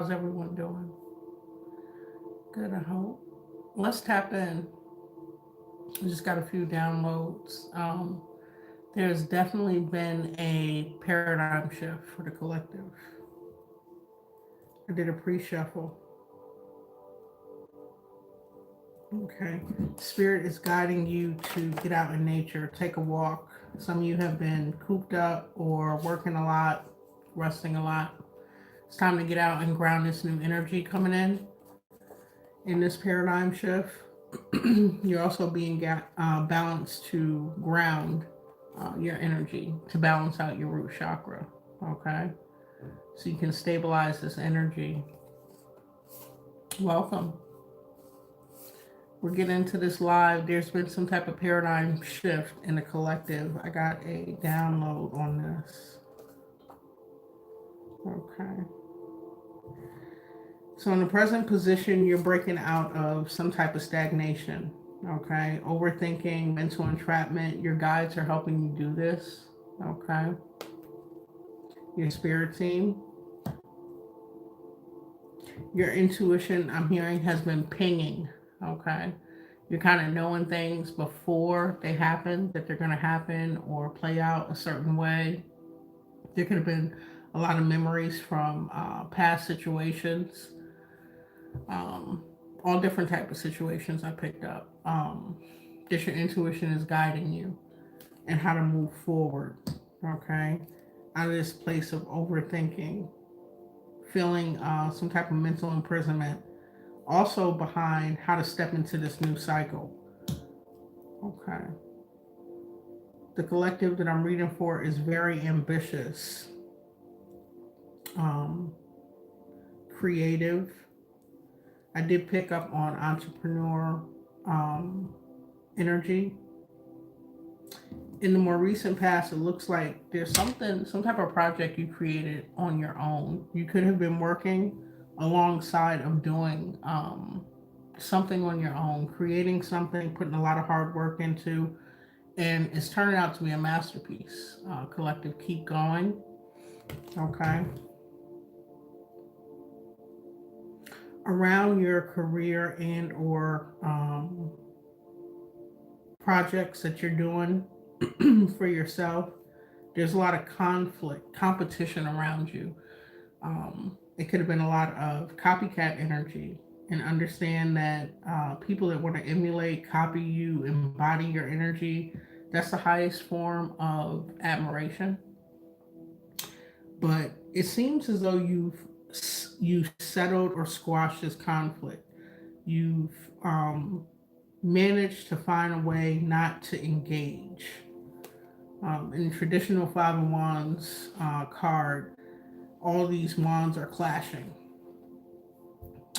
How's everyone doing? Good, I hope. Let's tap in. We just got a few downloads. There's definitely been a paradigm shift for the collective. I did a pre-shuffle. Okay. Spirit is guiding you to get out in nature, take a walk. Some of you have been cooped up or working a lot, resting a lot. It's time to get out and ground this new energy coming in this paradigm shift. You're also being balanced to ground your energy to balance out your root chakra. Okay, so you can stabilize this energy. Welcome. We're getting into this live. There's been some type of paradigm shift in the collective. I got a download on this. Okay. So in the present position, you're breaking out of some type of stagnation. Okay. Overthinking, mental entrapment. Your guides are helping you do this. Okay. Your spirit team. Your intuition, I'm hearing, has been pinging. Okay. You're kind of knowing things before they happen, that they're going to happen or play out a certain way. There could have been a lot of memories from past situations, um, all different type of situations I picked up. Just your intuition is guiding you and how to move forward. Okay. Out of this place of overthinking, feeling some type of mental imprisonment, also behind how to step into this new cycle. Okay. The collective that I'm reading for is very ambitious, um, creative. I did pick up on entrepreneur um, energy. In the more recent past, it looks like there's some type of project you created on your own. You could have been working alongside of doing something on your own, creating something, putting a lot of hard work into, and it's turning out to be a masterpiece. Collective, keep going. Okay. Around your career and or projects that you're doing for yourself, there's a lot of conflict, competition around you. It could have been a lot of copycat energy, and understand that people that want to emulate, copy you, embody your energy, that's the highest form of admiration. But it seems as though you've settled or squashed this conflict. You've managed to find a way not to engage. In the traditional Five of Wands card, all these wands are clashing.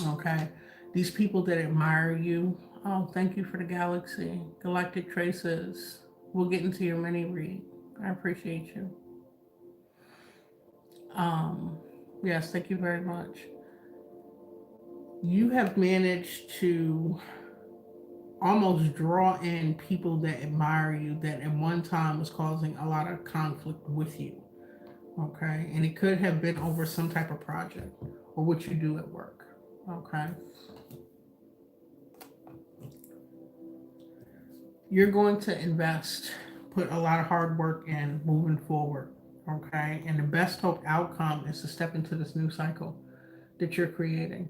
Okay, these people that admire you. Oh, thank you for the galaxy, galactic traces. We'll get into your mini read. I appreciate you. Um, yes, thank you very much. You have managed to almost draw in people that admire you that at one time was causing a lot of conflict with you. Okay, and it could have been over some type of project or what you do at work. Okay, you're going to invest, put a lot of hard work in moving forward. Okay, and the best hoped outcome is to step into this new cycle that you're creating.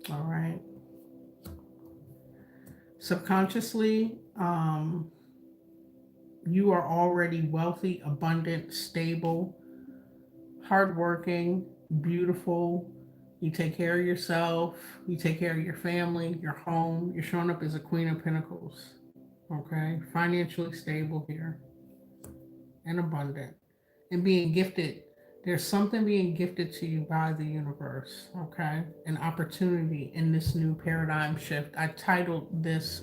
All right. Subconsciously, you are already wealthy, abundant, stable, hardworking, beautiful. You take care of yourself. You take care of your family, your home. You're showing up as a Queen of Pentacles. Okay, financially stable here and abundant, and being gifted. There's something being gifted to you by the universe. Okay, an opportunity in this new paradigm shift. I titled this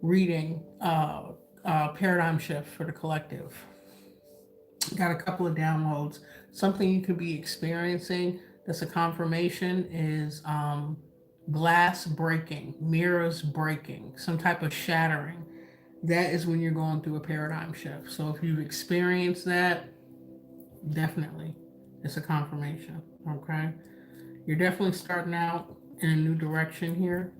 reading paradigm shift for the collective. Got a couple of downloads. Something you could be experiencing that's a confirmation is glass breaking, mirrors breaking, some type of shattering. That is when you're going through a paradigm shift. So if you've experienced that, definitely It's a confirmation. Okay. You're definitely starting out in a new direction here.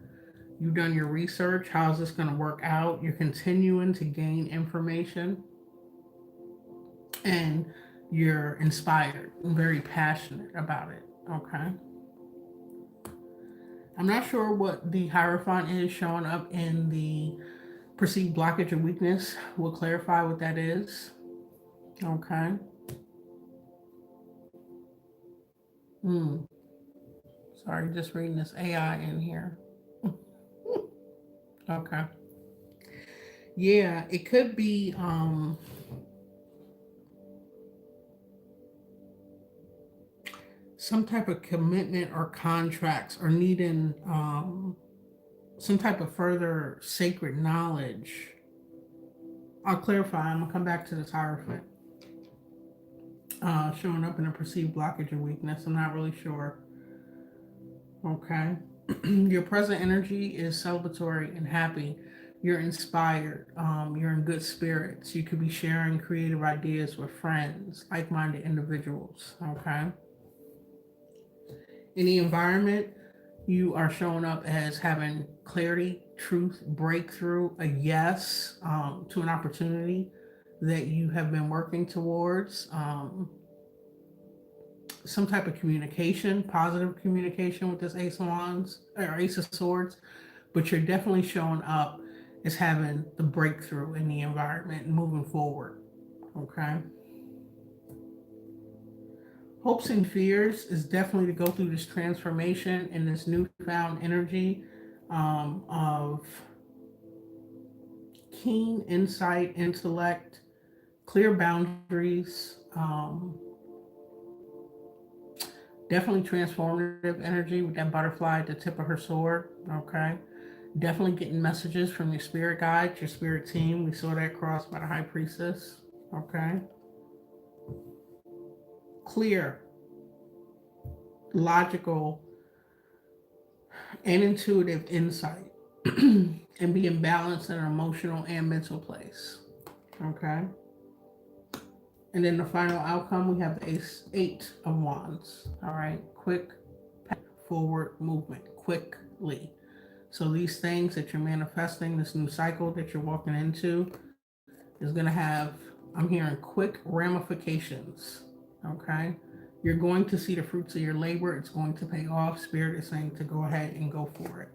You've done your research. How's this going to work out? You're continuing to gain information and you're inspired and very passionate about it. Okay. I'm not sure what the Hierophant is showing up in the perceived blockage or weakness. We'll clarify what that is. Okay. Hmm. Sorry, just reading this AI in here. Okay. Yeah, it could be some type of commitment or contracts or needing some type of further sacred knowledge. I'll clarify. I'm gonna come back to this Hierophant showing up in a perceived blockage or weakness. I'm not really sure. Okay. Your present energy is celebratory and happy. You're inspired. You're in good spirits. You could be sharing creative ideas with friends, like minded individuals. Okay. In the environment, you are showing up as having clarity, truth, breakthrough, a yes to an opportunity that you have been working towards. Some type of communication, positive communication with this Ace of Wands or Ace of Swords, but you're definitely showing up as having the breakthrough in the environment and moving forward. Okay. Hopes and fears is definitely to go through this transformation and this newfound energy of keen insight, intellect, clear boundaries, definitely transformative energy with that butterfly at the tip of her sword. Okay. Definitely getting messages from your spirit guides, your spirit team. We saw that cross by the high priestess. Okay. Clear, logical, and intuitive insight and being balanced in an emotional and mental place. Okay. And then the final outcome, we have the Eight of Wands. All right. Quick forward movement, quickly. So these things that you're manifesting, this new cycle that you're walking into, is going to have, I'm hearing, quick ramifications. Okay. You're going to see the fruits of your labor. It's going to pay off. Spirit is saying to go ahead and go for it.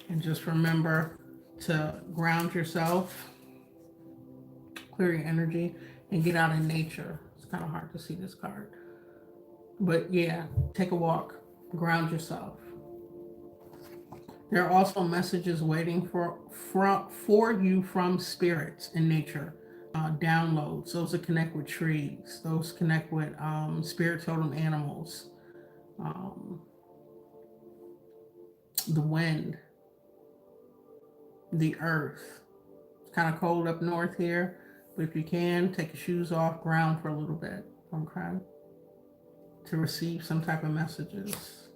And just remember to ground yourself, clear your energy, and get out in nature. It's kind of hard to see this card. But yeah, take a walk, ground yourself. There are also messages waiting for you from spirits in nature. Downloads, those that connect with trees, those connect with spirit totem animals, um, the wind, the earth. It's kind of cold up north here, but if you can, take your shoes off, ground for a little bit, okay, to receive some type of messages.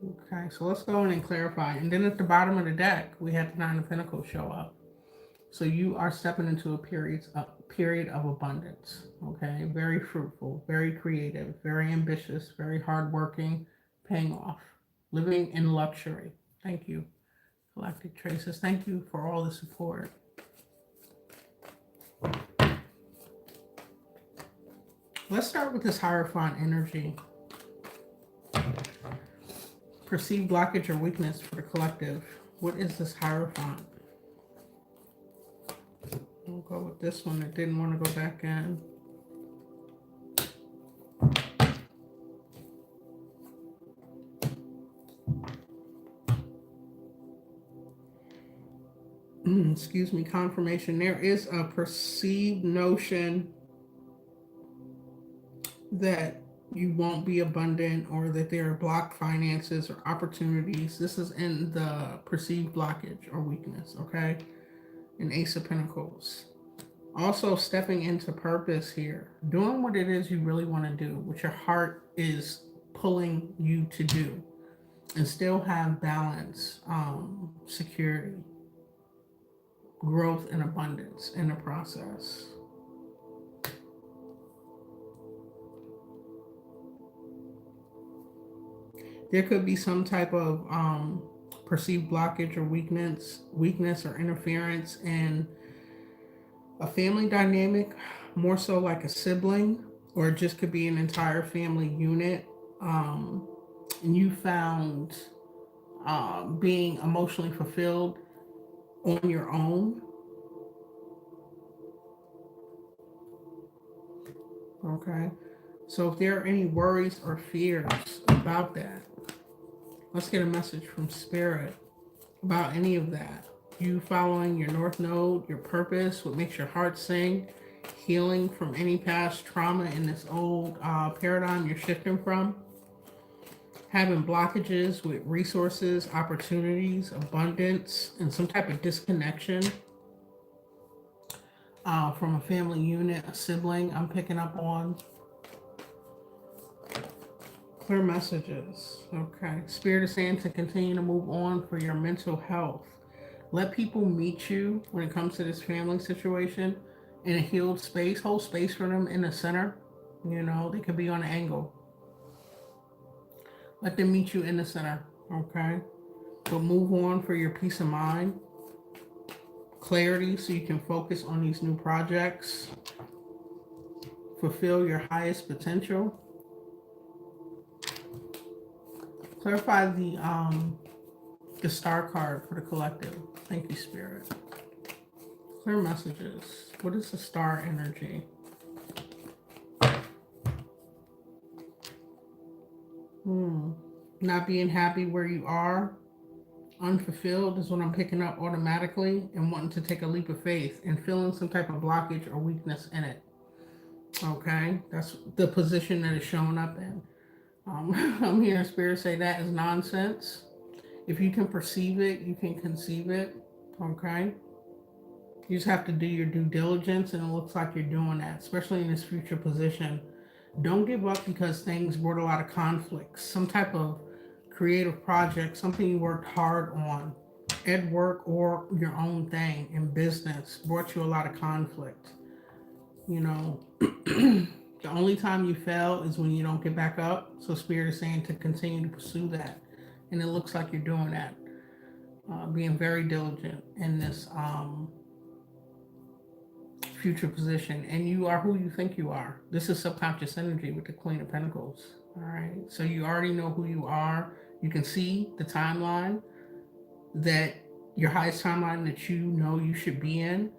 Okay, so let's go in and clarify. And then at the bottom of the deck, we had the Nine of Pentacles show up. So you are stepping into a period of abundance. Okay, very fruitful, very creative, very ambitious, very hardworking, paying off, living in luxury. Thank you, Galactic Traces. Thank you for all the support. Let's start with this Hierophant energy. Perceived blockage or weakness for the collective. What is this Hierophant? We'll go with this one that didn't want to go back in. Excuse me, confirmation. There is a perceived notion that you won't be abundant or that there are blocked finances or opportunities. This is in the perceived blockage or weakness, okay? An Ace of Pentacles. Also stepping into purpose here, doing what it is you really want to do, what your heart is pulling you to do, and still have balance, security, growth, and abundance in the process. There could be some type of perceived blockage or weakness or interference in a family dynamic, more so like a sibling, or it just could be an entire family unit. Um, and you found being emotionally fulfilled on your own. Okay. So if there are any worries or fears about that, let's get a message from Spirit about any of that. You following your North Node, your purpose, what makes your heart sing, healing from any past trauma in this old paradigm you're shifting from, having blockages with resources, opportunities, abundance, and some type of disconnection from a family unit, a sibling. I'm picking up on clear messages. Okay. Spirit is saying to continue to move on for your mental health. Let people meet you when it comes to this family situation in a healed space. Hold space for them in the center. You know, they could be on an angle. Let them meet you in the center. Okay. But move on for your peace of mind, clarity, so you can focus on these new projects, fulfill your highest potential. Clarify the star card for the collective. Thank you, Spirit. Clear messages. What is the star energy? Not being happy where you are, unfulfilled is what I'm picking up automatically, and wanting to take a leap of faith and feeling some type of blockage or weakness in it. Okay, that's the position that it's showing up in. I'm hearing Spirit say that is nonsense. If you can perceive it, you can conceive it. Okay, you just have to do your due diligence, and it looks like you're doing that, especially in this future position. Don't give up because things brought a lot of conflicts. Some type of creative project, something you worked hard on, at work or your own thing in business, brought you a lot of conflict. You know, the only time you fail is when you don't get back up. So Spirit is saying to continue to pursue that. And it looks like you're doing that. Being very diligent in this future position. And you are who you think you are. This is subconscious energy with the Queen of Pentacles. All right. So you already know who you are. You can see the timeline that your highest timeline that you know you should be in,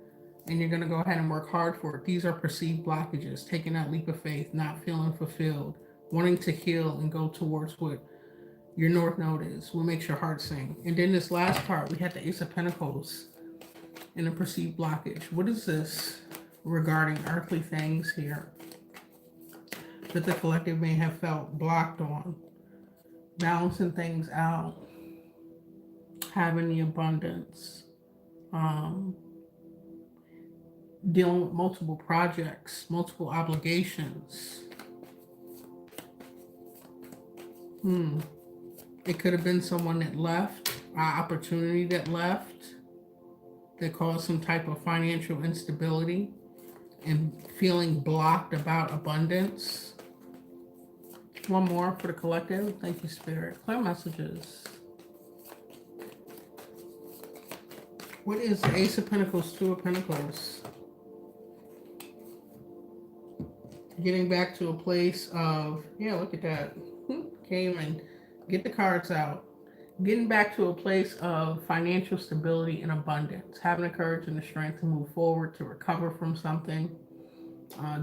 and you're going to go ahead and work hard for it. These are perceived blockages, taking that leap of faith, not feeling fulfilled, wanting to heal and go towards what your North Node is, what makes your heart sing. And then this last part, we had the Ace of Pentacles and a perceived blockage. What is this regarding earthly things here that the collective may have felt blocked on? Balancing things out, having the abundance, dealing with multiple projects, multiple obligations. It could have been someone that left, an opportunity that left, that caused some type of financial instability and feeling blocked about abundance. One more for the collective. Thank you, Spirit. Clear messages. What is the Ace of Pentacles, Two of Pentacles? Getting back to a place of, yeah, look at that. Came and get the cards out. Getting back to a place of financial stability and abundance. Having the courage and the strength to move forward, to recover from something.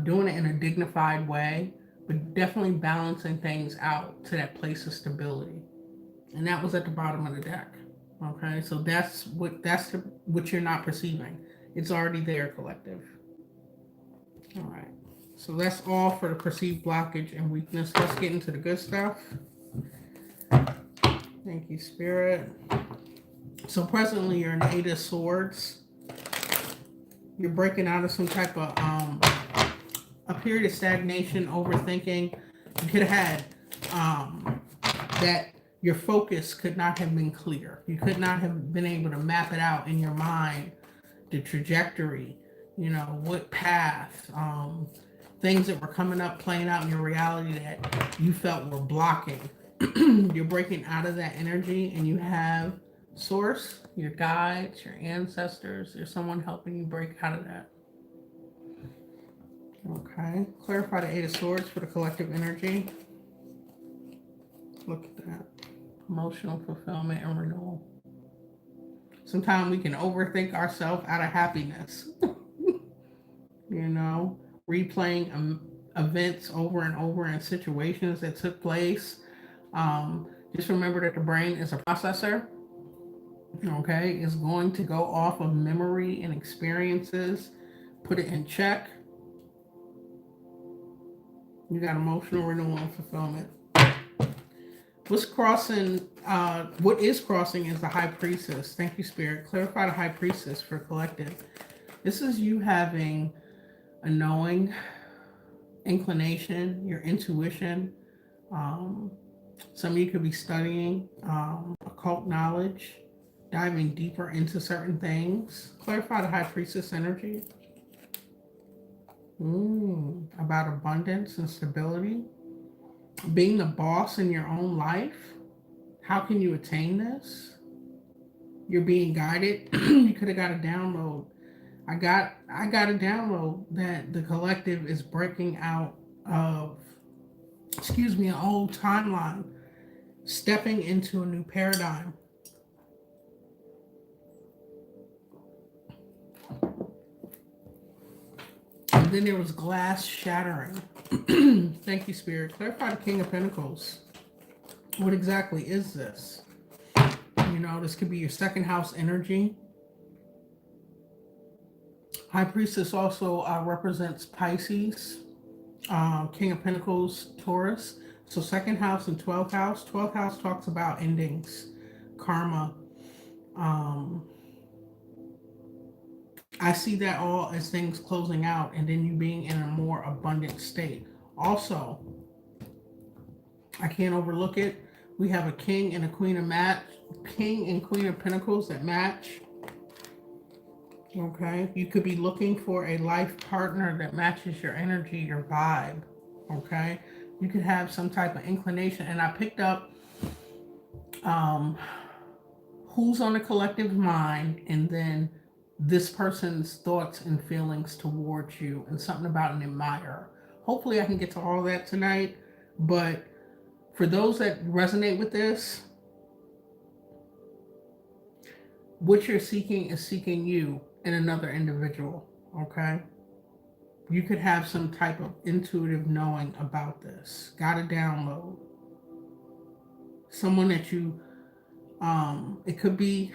Doing it in a dignified way, but definitely balancing things out to that place of stability. And that was at the bottom of the deck. Okay, so that's what you're not perceiving. It's already there, collective. All right. So that's all for the perceived blockage and weakness. Let's get into the good stuff. Thank you, Spirit. So presently you're in the Eight of Swords. You're breaking out of some type of a period of stagnation, overthinking. You could have had that your focus could not have been clear. You could not have been able to map it out in your mind, the trajectory, you know, what path, things that were coming up, playing out in your reality that you felt were blocking You're breaking out of that energy, and you have source, your guides, your ancestors. There's someone helping you break out of that. Okay. Clarify the Eight of Swords for the collective energy. Look at that. Emotional fulfillment and renewal. Sometimes we can overthink ourselves out of happiness. You know, replaying events over and over in situations that took place. Just remember that the brain is a processor. Okay, it's going to go off of memory and experiences, put it in check. You got emotional renewal and fulfillment. What's crossing? What is crossing is the High Priestess. Thank you, Spirit. Clarify the High Priestess for collective. This is you having a knowing, inclination, your intuition. Some of you could be studying occult knowledge, diving deeper into certain things. Clarify the High Priestess energy. About abundance and stability. Being the boss in your own life. How can you attain this? You're being guided. You could have got a download. I got a download that the collective is breaking out of, an old timeline, stepping into a new paradigm. And then there was glass shattering. Thank you, Spirit. Clarify the King of Pentacles. What exactly is this? You know, this could be your second house energy. High Priestess also represents Pisces. King of Pentacles, Taurus. So second house and 12th house. 12th house talks about endings, karma. I see that all as things closing out and then you being in a more abundant state. Also, I can't overlook it. We have a King and a Queen of King and Queen of Pentacles that match. Okay, you could be looking for a life partner that matches your energy, your vibe. Okay, you could have some type of inclination, and I picked up who's on the collective mind, and then this person's thoughts and feelings towards you, and something about an admirer. Hopefully I can get to all that tonight, but for those that resonate with this, what you're seeking is seeking you in another individual, okay? You could have some type of intuitive knowing about this. Got a download. Someone that you, it could be,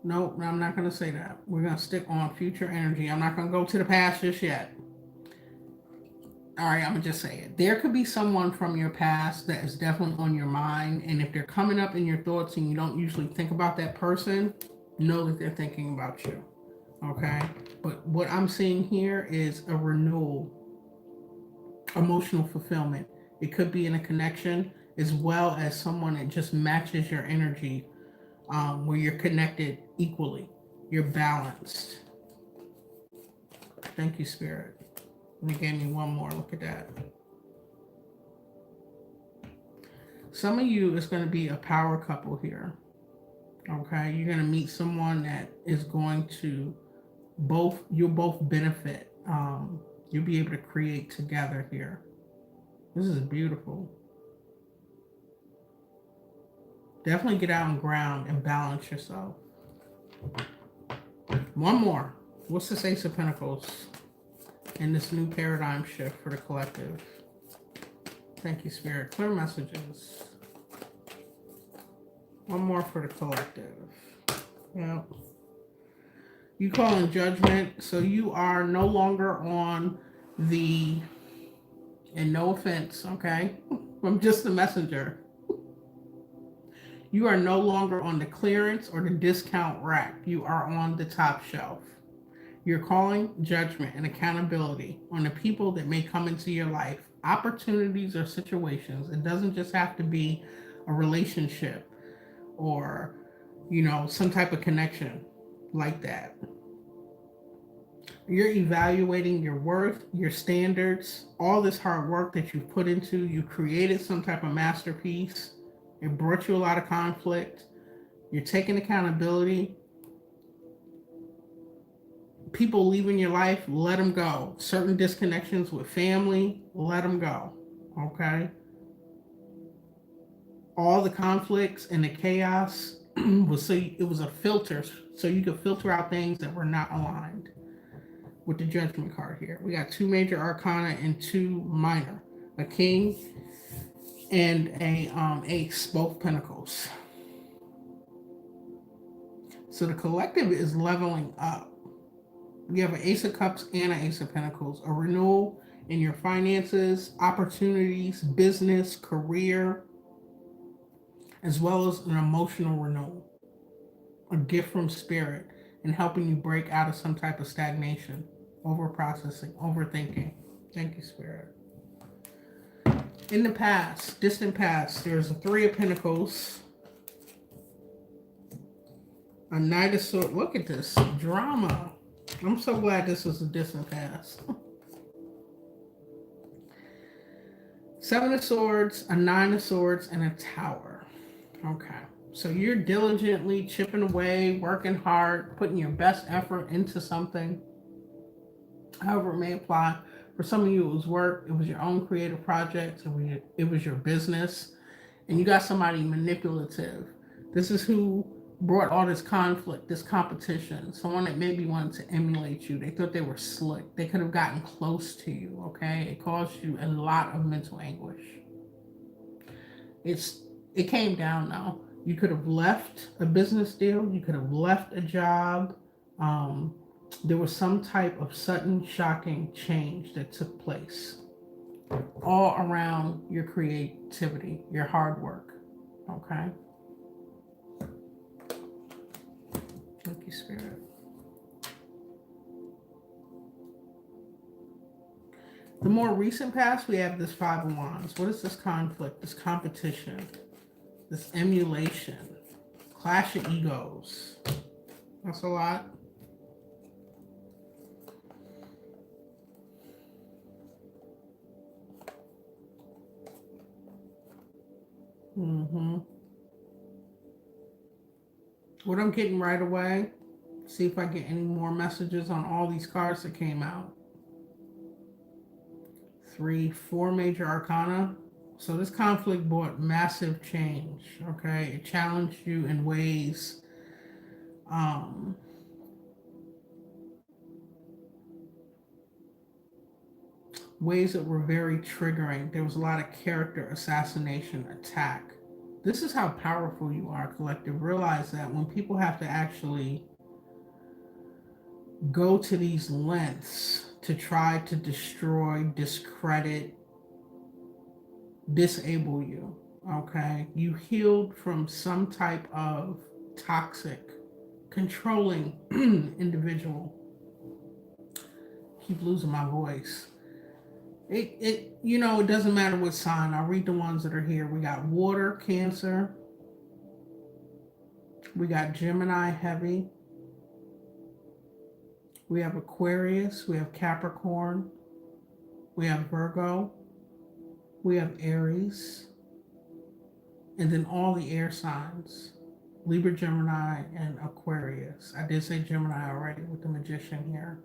nope, I'm not going to say that. We're going to stick on future energy. I'm not going to go to the past just yet. All right, I'm going to just say it. There could be someone from your past that is definitely on your mind. And if they're coming up in your thoughts and you don't usually think about that person, know that they're thinking about you. Okay? But what I'm seeing here is a renewal, emotional fulfillment. It could be in a connection as well as someone that just matches your energy, where you're connected equally. You're balanced. Thank you, Spirit. And you gave me one more. Look at that. Some of you is going to be a power couple here. Okay? You're going to meet someone that is going to you'll both benefit. You'll be able to create together here. This is beautiful. Definitely get out on ground and balance yourself. One more. What's this Ace of Pentacles in this new paradigm shift for the collective? Thank you, Spirit. Clear messages. One more for the collective. Yeah. You call in judgment, so you are no longer on the, and no offense, okay? I'm just the messenger. You are no longer on the clearance or the discount rack. You are on the top shelf. You're calling judgment and accountability on the people that may come into your life, opportunities or situations. It doesn't just have to be a relationship or, some type of connection like that. You're evaluating your worth, your standards, all this hard work that you've put into. You created some type of masterpiece. It brought you a lot of conflict. You're taking accountability. People leaving your life, let them go. Certain disconnections with family, let them go. Okay? All the conflicts and the chaos was so it was a filter, so you could filter out things that were not aligned with the judgment card here. We got two major arcana and two minor, a king and a ace, both pentacles. So the collective is leveling up. We have an ace of cups and an ace of pentacles, a renewal in your finances, opportunities, business, career, as well as an emotional renewal, a gift from spirit, and helping you break out of some type of stagnation, over processing, overthinking. Thank you, Spirit. In the past, distant past, there's a three of pentacles, a knight of swords. Look at this drama. I'm so glad this is a distant past. Seven of swords, a nine of swords, and a tower. Okay. So you're diligently chipping away, working hard, putting your best effort into something. However it may apply. For some of you, it was work. It was your own creative project. It was your business. And you got somebody manipulative. This is who brought all this conflict, this competition. Someone that maybe wanted to emulate you. They thought they were slick. They could have gotten close to you, okay? It caused you a lot of mental anguish. It came down now. You could have left a business deal. You could have left a job. There was some type of sudden, shocking change that took place all around your creativity, your hard work. Okay? Thank you, Spirit. The more recent past, we have this Five of Wands. What is this conflict, this competition, this emulation, clash of egos? That's a lot. What I'm getting right away, see if I get any more messages on all these cards that came out. 3, 4 major arcana. So this conflict brought massive change, okay? It challenged you in ways that were very triggering. There was a lot of character assassination, attack. This is how powerful you are, collective. Realize that when people have to actually go to these lengths to try to destroy, discredit, disable you, okay? You healed from some type of toxic, controlling individual. Keep losing my voice. It doesn't matter what sign. I'll read the ones that are here. We got water, Cancer. We got Gemini, heavy. We have Aquarius. We have Capricorn. We have Virgo. We have Aries. And then all the air signs. Libra, Gemini, and Aquarius. I did say Gemini already with the Magician here.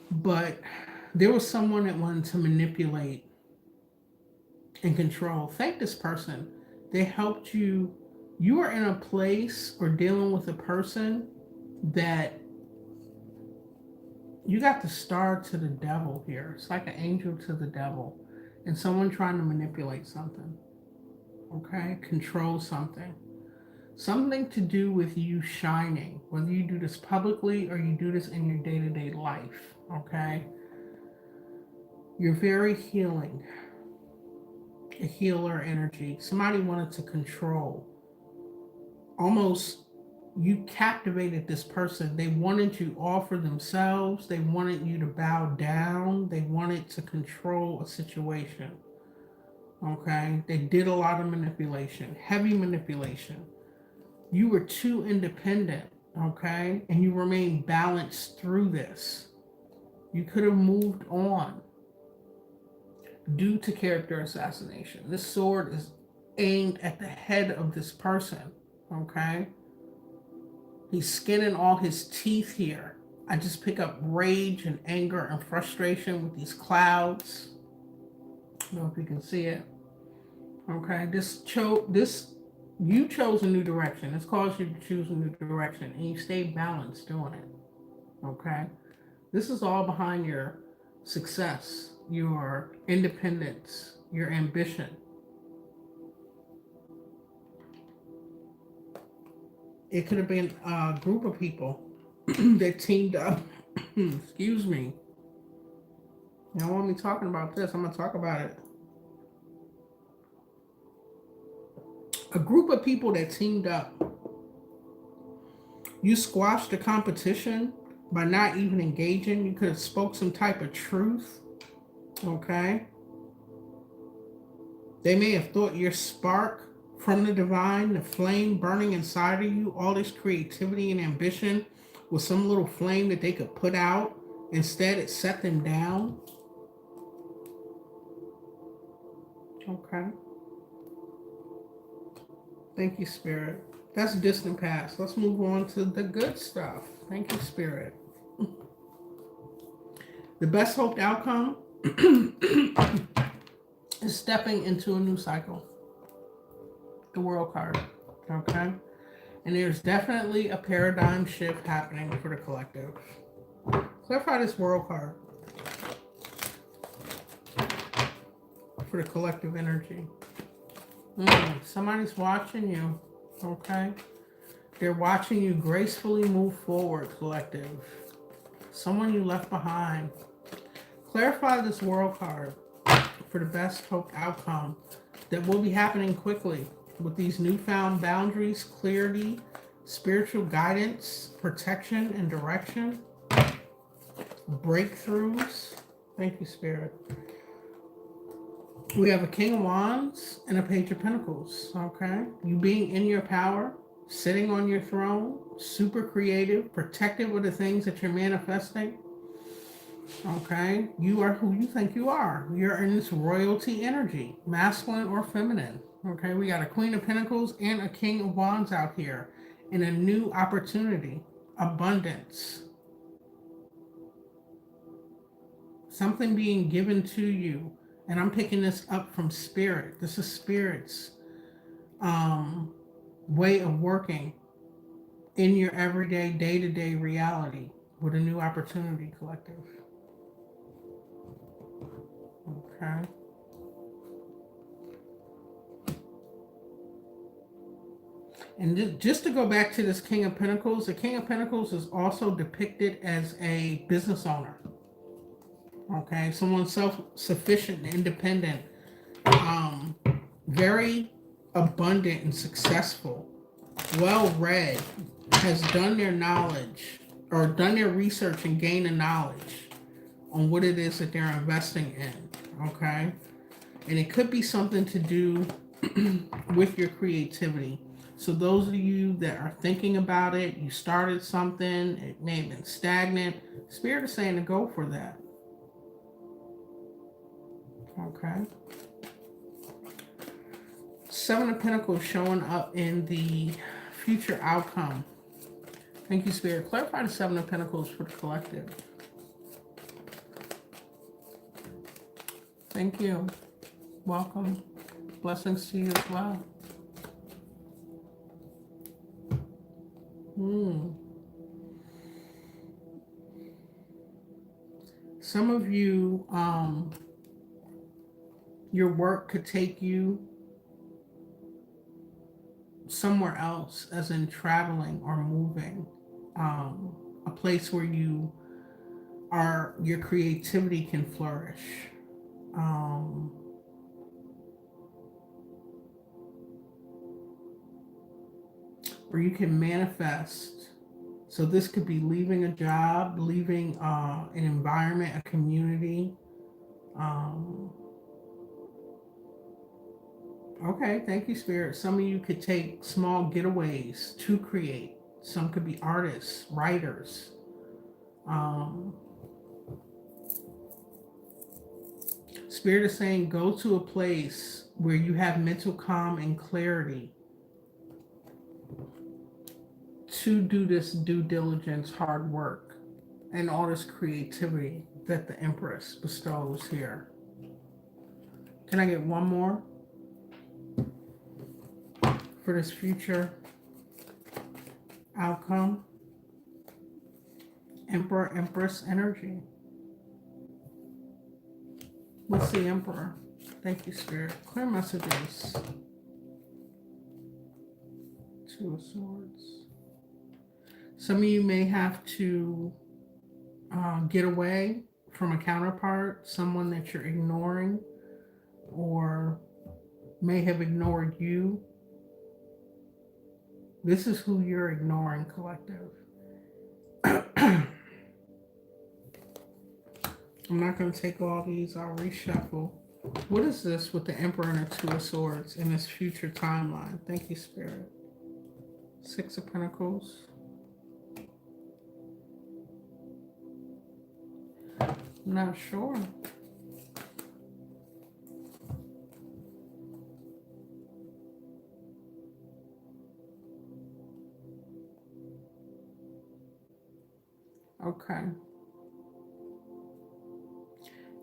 But there was someone that wanted to manipulate and control. Thank this person. They helped you. You are in a place or dealing with a person that you got the star to the devil here. It's like an angel to the devil. And someone trying to manipulate something. Okay? Control something. Something to do with you shining. Whether you do this publicly or you do this in your day-to-day life. Okay? You're very healing. A healer energy. Somebody wanted to control. Almost you captivated this person. They wanted to offer themselves. They wanted you to bow down. They wanted to control a situation. Okay? They did a lot of manipulation. Heavy manipulation. You were too independent. Okay? And you remain balanced through this. You could have moved on due to character assassination. This sword is aimed at the head of this person. Okay? He's skinning all his teeth here. I just pick up rage and anger and frustration with these clouds. I don't know if you can see it. Okay, you chose a new direction. This caused you to choose a new direction, and you stayed balanced doing it. Okay, this is all behind your success, your independence, your ambition. It could have been a group of people that teamed up. Excuse me. You don't want me talking about this. I'm gonna talk about it. A group of people that teamed up. You squashed the competition by not even engaging. You could have spoke some type of truth. Okay. They may have thought your spark from the divine, the flame burning inside of you, all this creativity and ambition was some little flame that they could put out. Instead, it set them down. Okay. Thank you, Spirit. That's distant past. Let's move on to the good stuff. Thank you, Spirit. The best hoped outcome is stepping into a new cycle. The World card. Okay? And there's definitely a paradigm shift happening for the collective. Clarify this World card for the collective energy. Somebody's watching you. Okay? They're watching you gracefully move forward, collective. Someone you left behind. Clarify this World card for the best hoped outcome that will be happening quickly with these newfound boundaries, clarity, spiritual guidance, protection, and direction. Breakthroughs. Thank you, Spirit. We have a King of Wands and a Page of Pentacles. Okay? You being in your power, sitting on your throne, super creative, protective of the things that you're manifesting. Okay? You are who you think you are. You're in this royalty energy, masculine or feminine. Okay? We got a Queen of Pentacles and a King of Wands out here in a new opportunity, abundance. Something being given to you. And I'm picking this up from Spirit. This is Spirit's way of working in your everyday, day-to-day reality with a new opportunity, collective. Okay. And just to go back to this King of Pentacles, the King of Pentacles is also depicted as a business owner. Okay, someone self-sufficient and independent, very abundant and successful, well-read, has done their knowledge or done their research and gained the knowledge on what it is that they're investing in, okay? And it could be something to do with your creativity. So those of you that are thinking about it, you started something, it may have been stagnant, Spirit is saying to go for that. Okay. Seven of Pentacles showing up in the future outcome. Thank you, Spirit. Clarify the Seven of Pentacles for the collective. Thank you. Welcome. Blessings to you as well. Some of you, your work could take you somewhere else, as in traveling or moving, a place where your creativity can flourish. Where you can manifest. So this could be leaving a job, leaving an environment, a community. Okay, thank you, Spirit. Some of you could take small getaways to create. Some could be artists, writers. Um, Spirit is saying go to a place where you have mental calm and clarity to do this due diligence, hard work, and all this creativity that the Empress bestows here. Can I get one more for this future outcome? Emperor, Empress energy. What's the Emperor? Thank you, Spirit. Clear messages. Two of Swords. Some of you may have to get away from a counterpart, someone that you're ignoring or may have ignored you. This is who you're ignoring, collective. I'm not going to take all these. I'll reshuffle. What is this with the Emperor and the Two of Swords in this future timeline? Thank you, Spirit. Six of Pentacles. I'm not sure. Okay.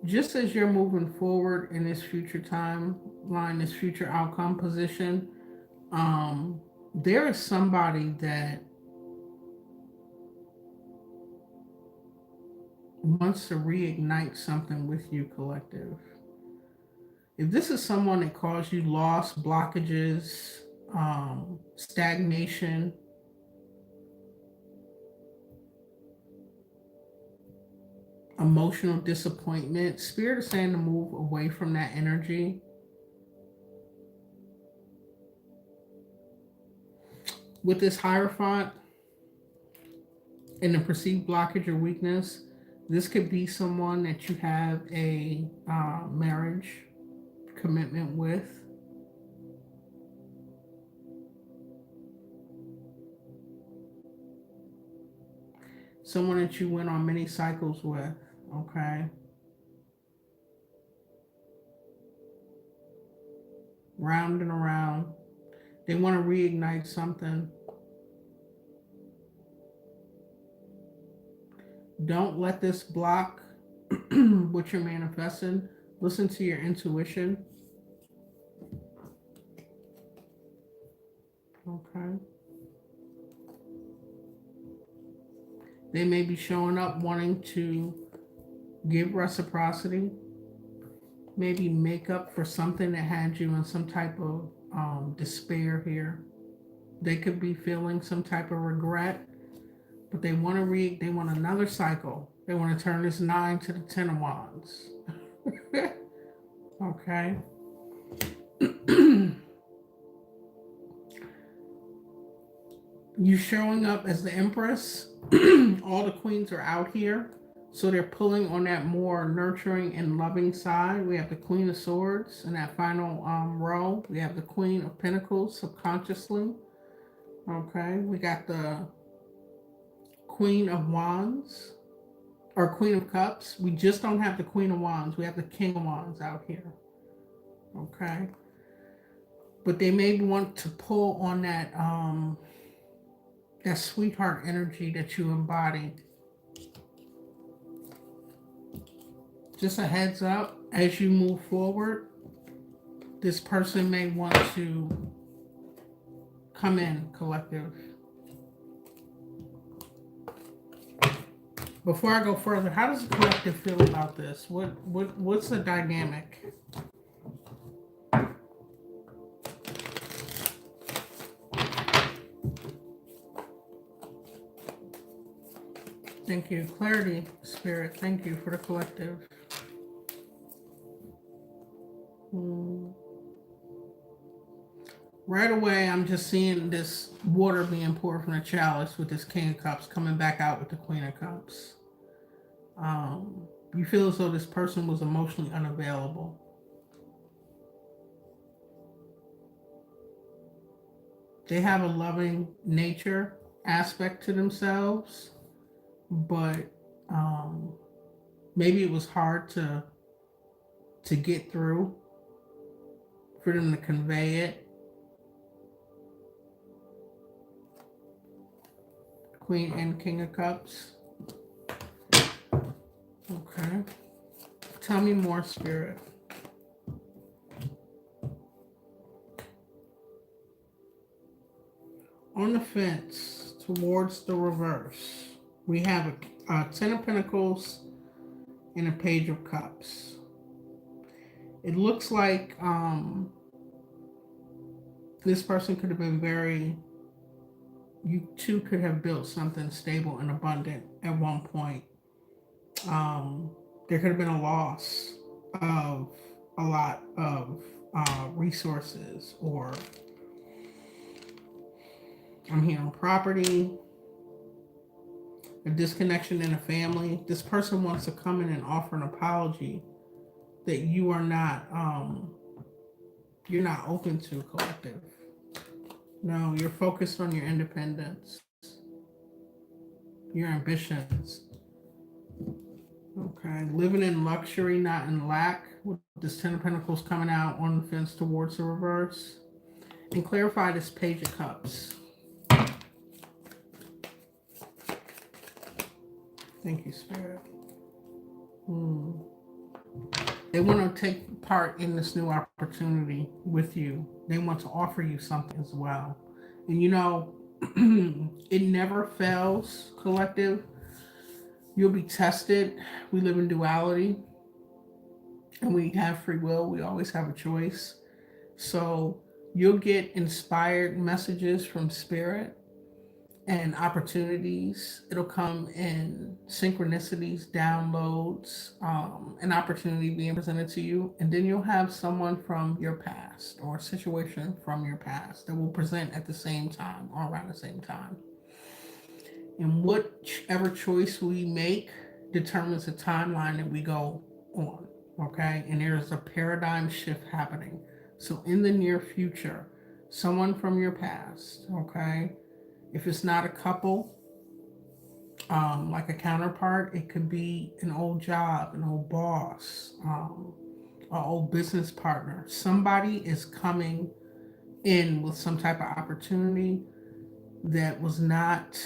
Just as you're moving forward in this future timeline, this future outcome position, there is somebody that wants to reignite something with you, collective. If this is someone that caused you loss, blockages, stagnation, emotional disappointment, Spirit is saying to move away from that energy. With this Hierophant and the perceived blockage or weakness, this could be someone that you have a marriage commitment with. Someone that you went on many cycles with, okay? Round and around. They want to reignite something. Don't let this block what you're manifesting. Listen to your intuition. Okay. They may be showing up wanting to give reciprocity. Maybe make up for something that had you in some type of despair here. They could be feeling some type of regret, but they want to they want another cycle. They want to turn this 9 to the 10 of Wands. Okay. You showing up as the Empress. All the queens are out here. So they're pulling on that more nurturing and loving side. We have the Queen of Swords in that final row. We have the Queen of Pentacles subconsciously. Okay. We got the Queen of Wands or Queen of Cups. We just don't have the Queen of Wands. We have the King of Wands out here. Okay. But they may want to pull on that that sweetheart energy that you embody. Just a heads up, as you move forward, this person may want to come in, collective. Before I go further, how does the collective feel about this? What's the dynamic? Thank you. Clarity, Spirit. Thank you for the collective. Right away, I'm just seeing this water being poured from the chalice with this King of Cups coming back out with the Queen of Cups. You feel as though this person was emotionally unavailable. They have a loving nature aspect to themselves, but maybe it was hard to get through for them to convey it. Queen and King of Cups. Okay. Tell me more, Spirit. On the fence towards the reverse, we have a Ten of Pentacles and a Page of Cups. It looks like this person could have been you two could have built something stable and abundant at one point. There could have been a loss of a lot of resources, or I'm hearing property, a disconnection in a family. This person wants to come in and offer an apology that you are not you're not open to, collective. No, you're focused on your independence, your ambitions. Okay, living in luxury, not in lack, with this Ten of Pentacles coming out on the fence towards the reverse. And clarify this Page of Cups. Thank you, Spirit. They want to take part in this new opportunity with you. They want to offer you something as well. And you know, it never fails, collective. You'll be tested. We live in duality and we have free will. We always have a choice. So you'll get inspired messages from Spirit and opportunities. It'll come in synchronicities, downloads, an opportunity being presented to you. And then you'll have someone from your past or a situation from your past that will present at the same time or around the same time. And whichever choice we make determines the timeline that we go on, okay? And there's a paradigm shift happening. So in the near future, someone from your past, okay? If it's not a couple, like a counterpart, it could be an old job, an old boss, an old business partner. Somebody is coming in with some type of opportunity that was not,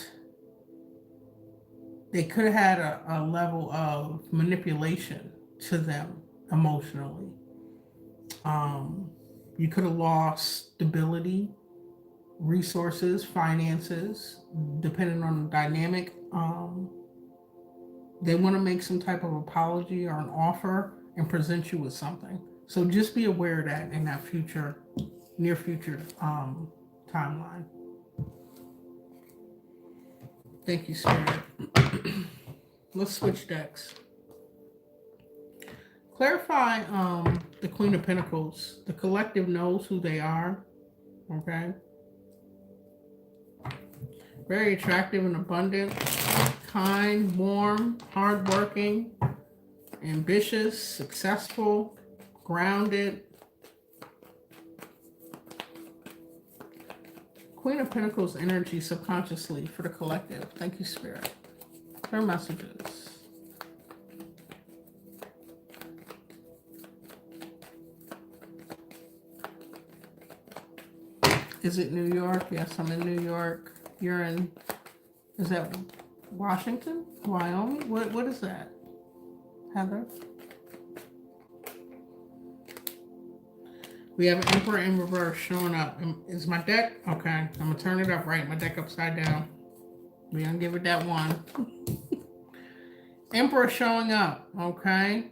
they could have had a level of manipulation to them emotionally. You could have lost stability, resources, finances, depending on the dynamic. They want to make some type of apology or an offer and present you with something. So just be aware of that in that future, near future timeline. Thank you, Spirit. Let's switch decks. Clarify the Queen of Pentacles. The collective knows who they are. Okay. Very attractive and abundant, kind, warm, hardworking, ambitious, successful, grounded. Queen of Pentacles energy subconsciously for the collective. Thank you, Spirit. Clear messages. Is it New York? Yes, I'm in New York. You're in, is that Washington? Wyoming? What is that, Heather? We have an Emperor in reverse showing up. Is my deck? Okay, I'm going to turn it up right. My deck upside down. We're going to give it that one. Emperor showing up, okay?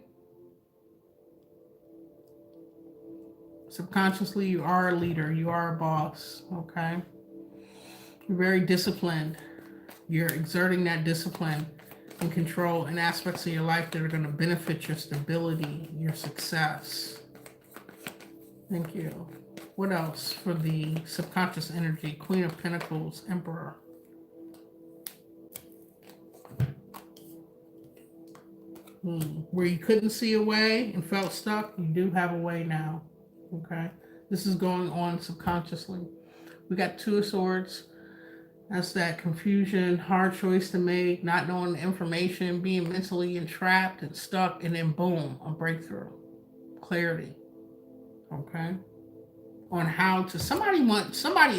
Subconsciously, you are a leader. You are a boss, okay? You're very disciplined. You're exerting that discipline and control in aspects of your life that are going to benefit your stability, your success. Thank you. What else for the subconscious energy? Queen of Pentacles, Emperor. Where you couldn't see a way and felt stuck, you do have a way now. Okay? This is going on subconsciously. We got Two of Swords That's that confusion, hard choice to make, not knowing the information, being mentally entrapped and stuck, and then boom, a breakthrough, clarity. Okay, on how to somebody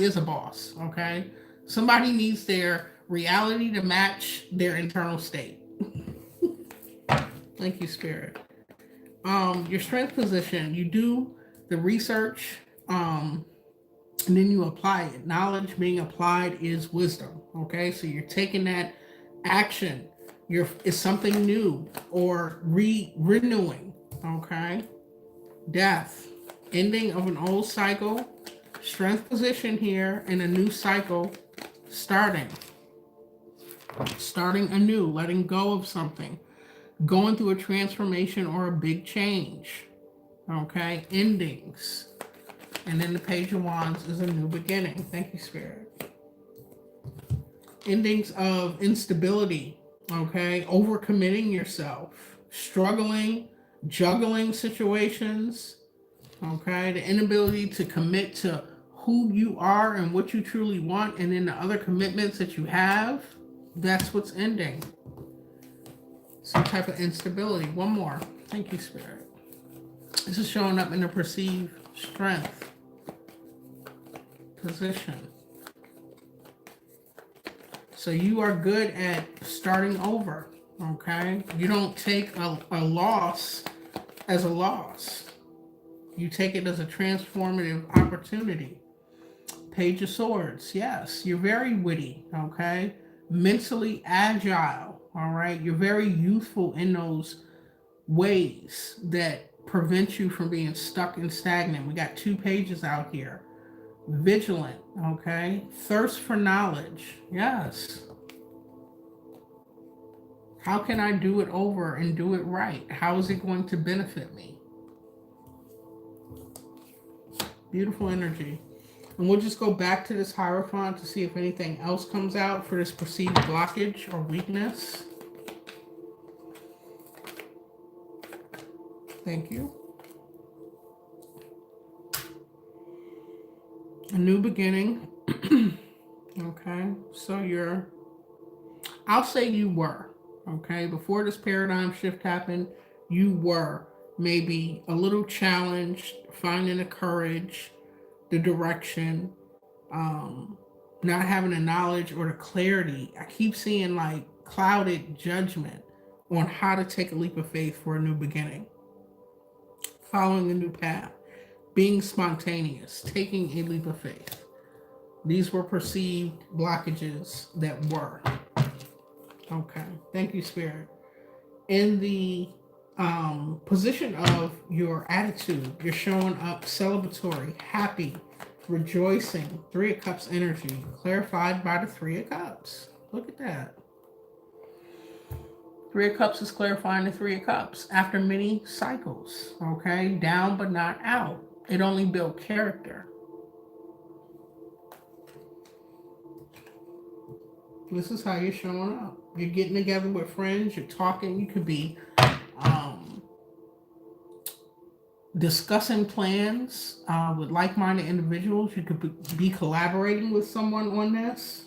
is a boss. Okay, somebody needs their reality to match their internal state. Thank you, Spirit. Your strength position, you do the research, and then you apply it. Knowledge being applied is wisdom. Okay, so you're taking that action. It's something new or renewing. Okay, death, ending of an old cycle. Strength position here, and a new cycle starting. Starting anew, letting go of something, going through a transformation or a big change. Okay, endings. And then the Page of Wands is a new beginning. Thank you, Spirit. Endings of instability. Okay, overcommitting yourself, struggling, juggling situations. Okay, the inability to commit to who you are and what you truly want, and then the other commitments that you have. That's what's ending. Some type of instability. One more. Thank you, Spirit. This is showing up in the perceived strength position. So you are good at starting over. Okay? You don't take a loss as a loss. You take it as a transformative opportunity. Page of Swords. Yes, you're very witty. Okay? Mentally agile. All right? You're very youthful in those ways that prevent you from being stuck and stagnant. We got 2 pages out here. Vigilant. Okay? Thirst for knowledge. Yes. How can I do it over and do it right? How is it going to benefit me? Beautiful energy. And we'll just go back to this Hierophant to see if anything else comes out for this perceived blockage or weakness. Thank you. A new beginning. Okay, so I'll say you were, okay, before this paradigm shift happened, you were maybe a little challenged, finding the courage, the direction, not having the knowledge or the clarity. I keep seeing like clouded judgment on how to take a leap of faith for a new beginning, following a new path, being spontaneous, taking a leap of faith. These were perceived blockages that were. Okay. Thank you, Spirit. In the position of your attitude, you're showing up celebratory, happy, rejoicing. 3 of Cups energy, clarified by the 3 of Cups. Look at that. 3 of Cups is clarifying the 3 of Cups after many cycles. Okay. Down but not out. It only built character. This is how you're showing up. You're getting together with friends. You're talking. You could be discussing plans with like-minded individuals. You could be collaborating with someone on this.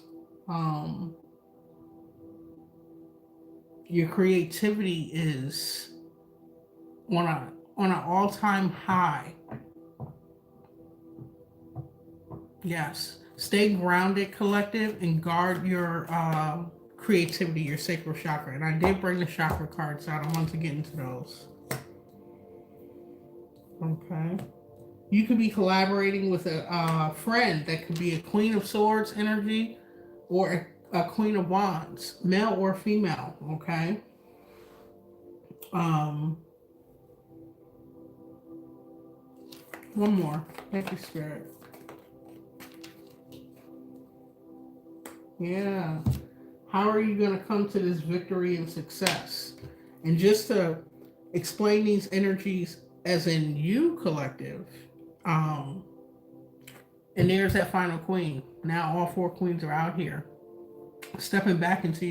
Your creativity is on an all-time high. Yes. Stay grounded, collective, and guard your creativity, your sacral chakra. And I did bring the chakra cards out. I want to get into those. Okay. You could be collaborating with a friend that could be a Queen of Swords energy or a Queen of Wands, male or female. Okay. One more. Thank you, Spirit. Yeah. How are you going to come to this victory and success? And just to explain these energies as in you, collective, and there's that final queen. Now all 4 queens are out here. Stepping back into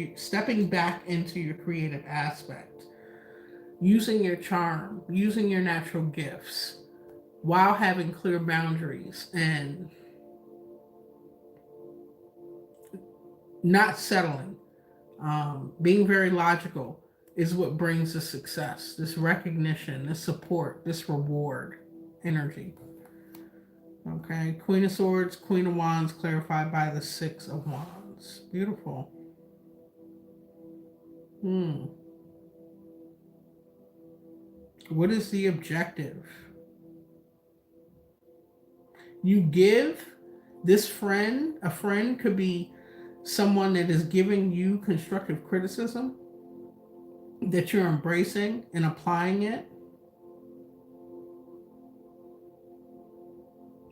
your creative aspect. Using your charm, using your natural gifts, while having clear boundaries and not settling, being very logical is what brings the success, this recognition, this support, this reward energy. Okay, Queen of Swords, Queen of Wands, clarified by the Six of Wands. Beautiful. What is the objective? You give this friend, a friend could be someone that is giving you constructive criticism, that you're embracing and applying it.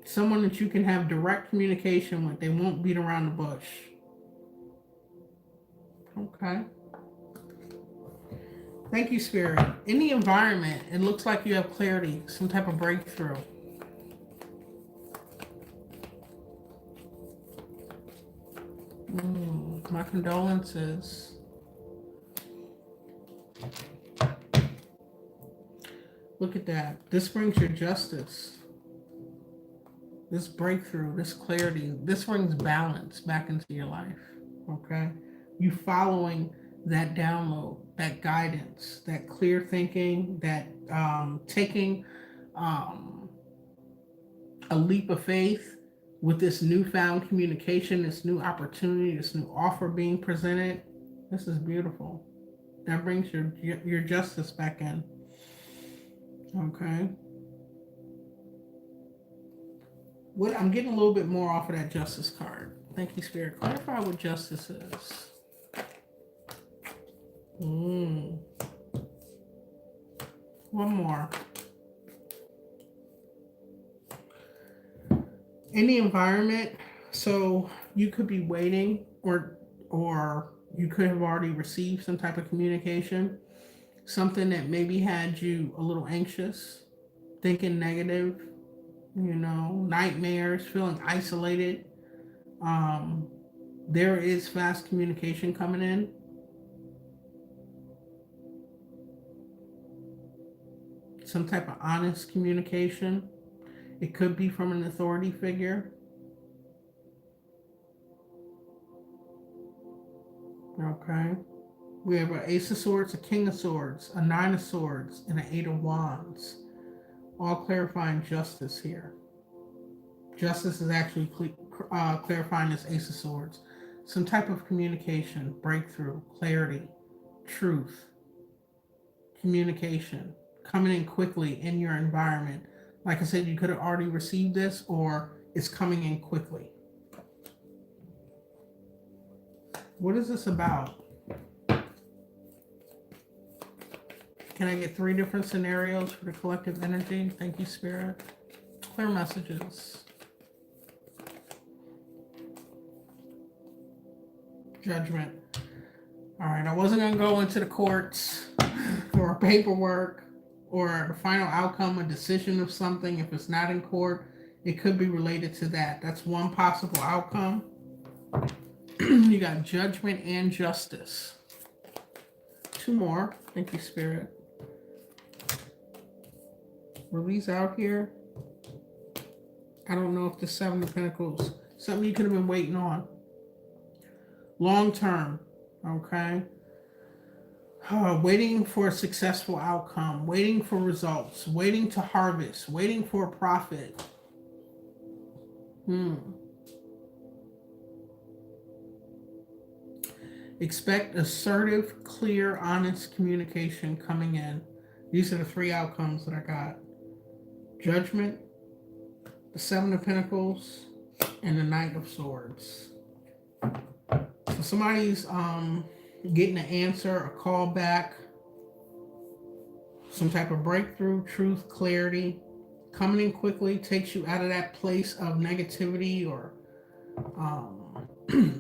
Someone that you can have direct communication with. They won't beat around the bush. Okay. Thank you, Spirit. In the environment, it looks like you have clarity, some type of breakthrough. My condolences. Look at that. This brings your justice. This breakthrough, this clarity, this brings balance back into your life. Okay? You following that download, that guidance, that clear thinking, that taking a leap of faith with this newfound communication, this new opportunity, this new offer being presented. This is beautiful. That brings your justice back in. Okay. What I'm getting a little bit more off of that justice card. Thank you, Spirit. Clarify what justice is. One more. In the environment, so you could be waiting, or you could have already received some type of communication, something that maybe had you a little anxious, thinking negative, nightmares, feeling isolated. There is fast communication coming in. Some type of honest communication. It could be from an authority figure. Okay. We have an Ace of Swords, a King of Swords, a Nine of Swords, and an Eight of Wands. All clarifying justice here. Justice is actually clarifying this Ace of Swords. Some type of communication, breakthrough, clarity, truth, communication, coming in quickly in your environment. Like I said, you could have already received this, or it's coming in quickly. What is this about? Can I get 3 different scenarios for the collective energy? Thank you, Spirit. Clear messages. Judgment. All right, I wasn't going to go into the courts or paperwork or the final outcome, a decision of something. If it's not in court, it could be related to that. That's one possible outcome. You got judgment and justice. 2 more. Thank you, Spirit. Release out here. I don't know if the 7 of Pentacles, something you could have been waiting on. Long term, okay? Waiting for a successful outcome, waiting for results, waiting to harvest, waiting for a profit. Expect assertive, clear, honest communication coming in. These are the 3 outcomes that I got. Judgment, the 7 of Pentacles, and the Knight of Swords. So somebody's getting an answer, a call back, some type of breakthrough, truth, clarity, coming in quickly, takes you out of that place of negativity or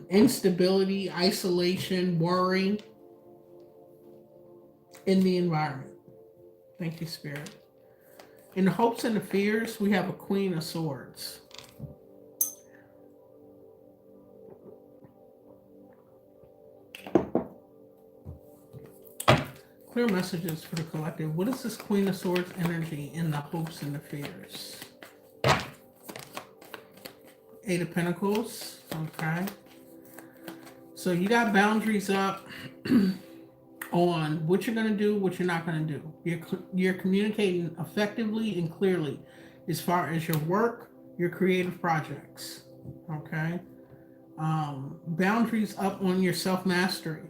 instability, isolation, worry in the environment. Thank you, Spirit. In the hopes and the fears, we have a Queen of Swords. Clear messages for the collective. What is this Queen of Swords energy in the hopes and the fears? 8 of Pentacles. Okay. So you got boundaries up on what you're going to do, what you're not going to do. You're communicating effectively and clearly as far as your work, your creative projects. Okay. Boundaries up on your self-mastery.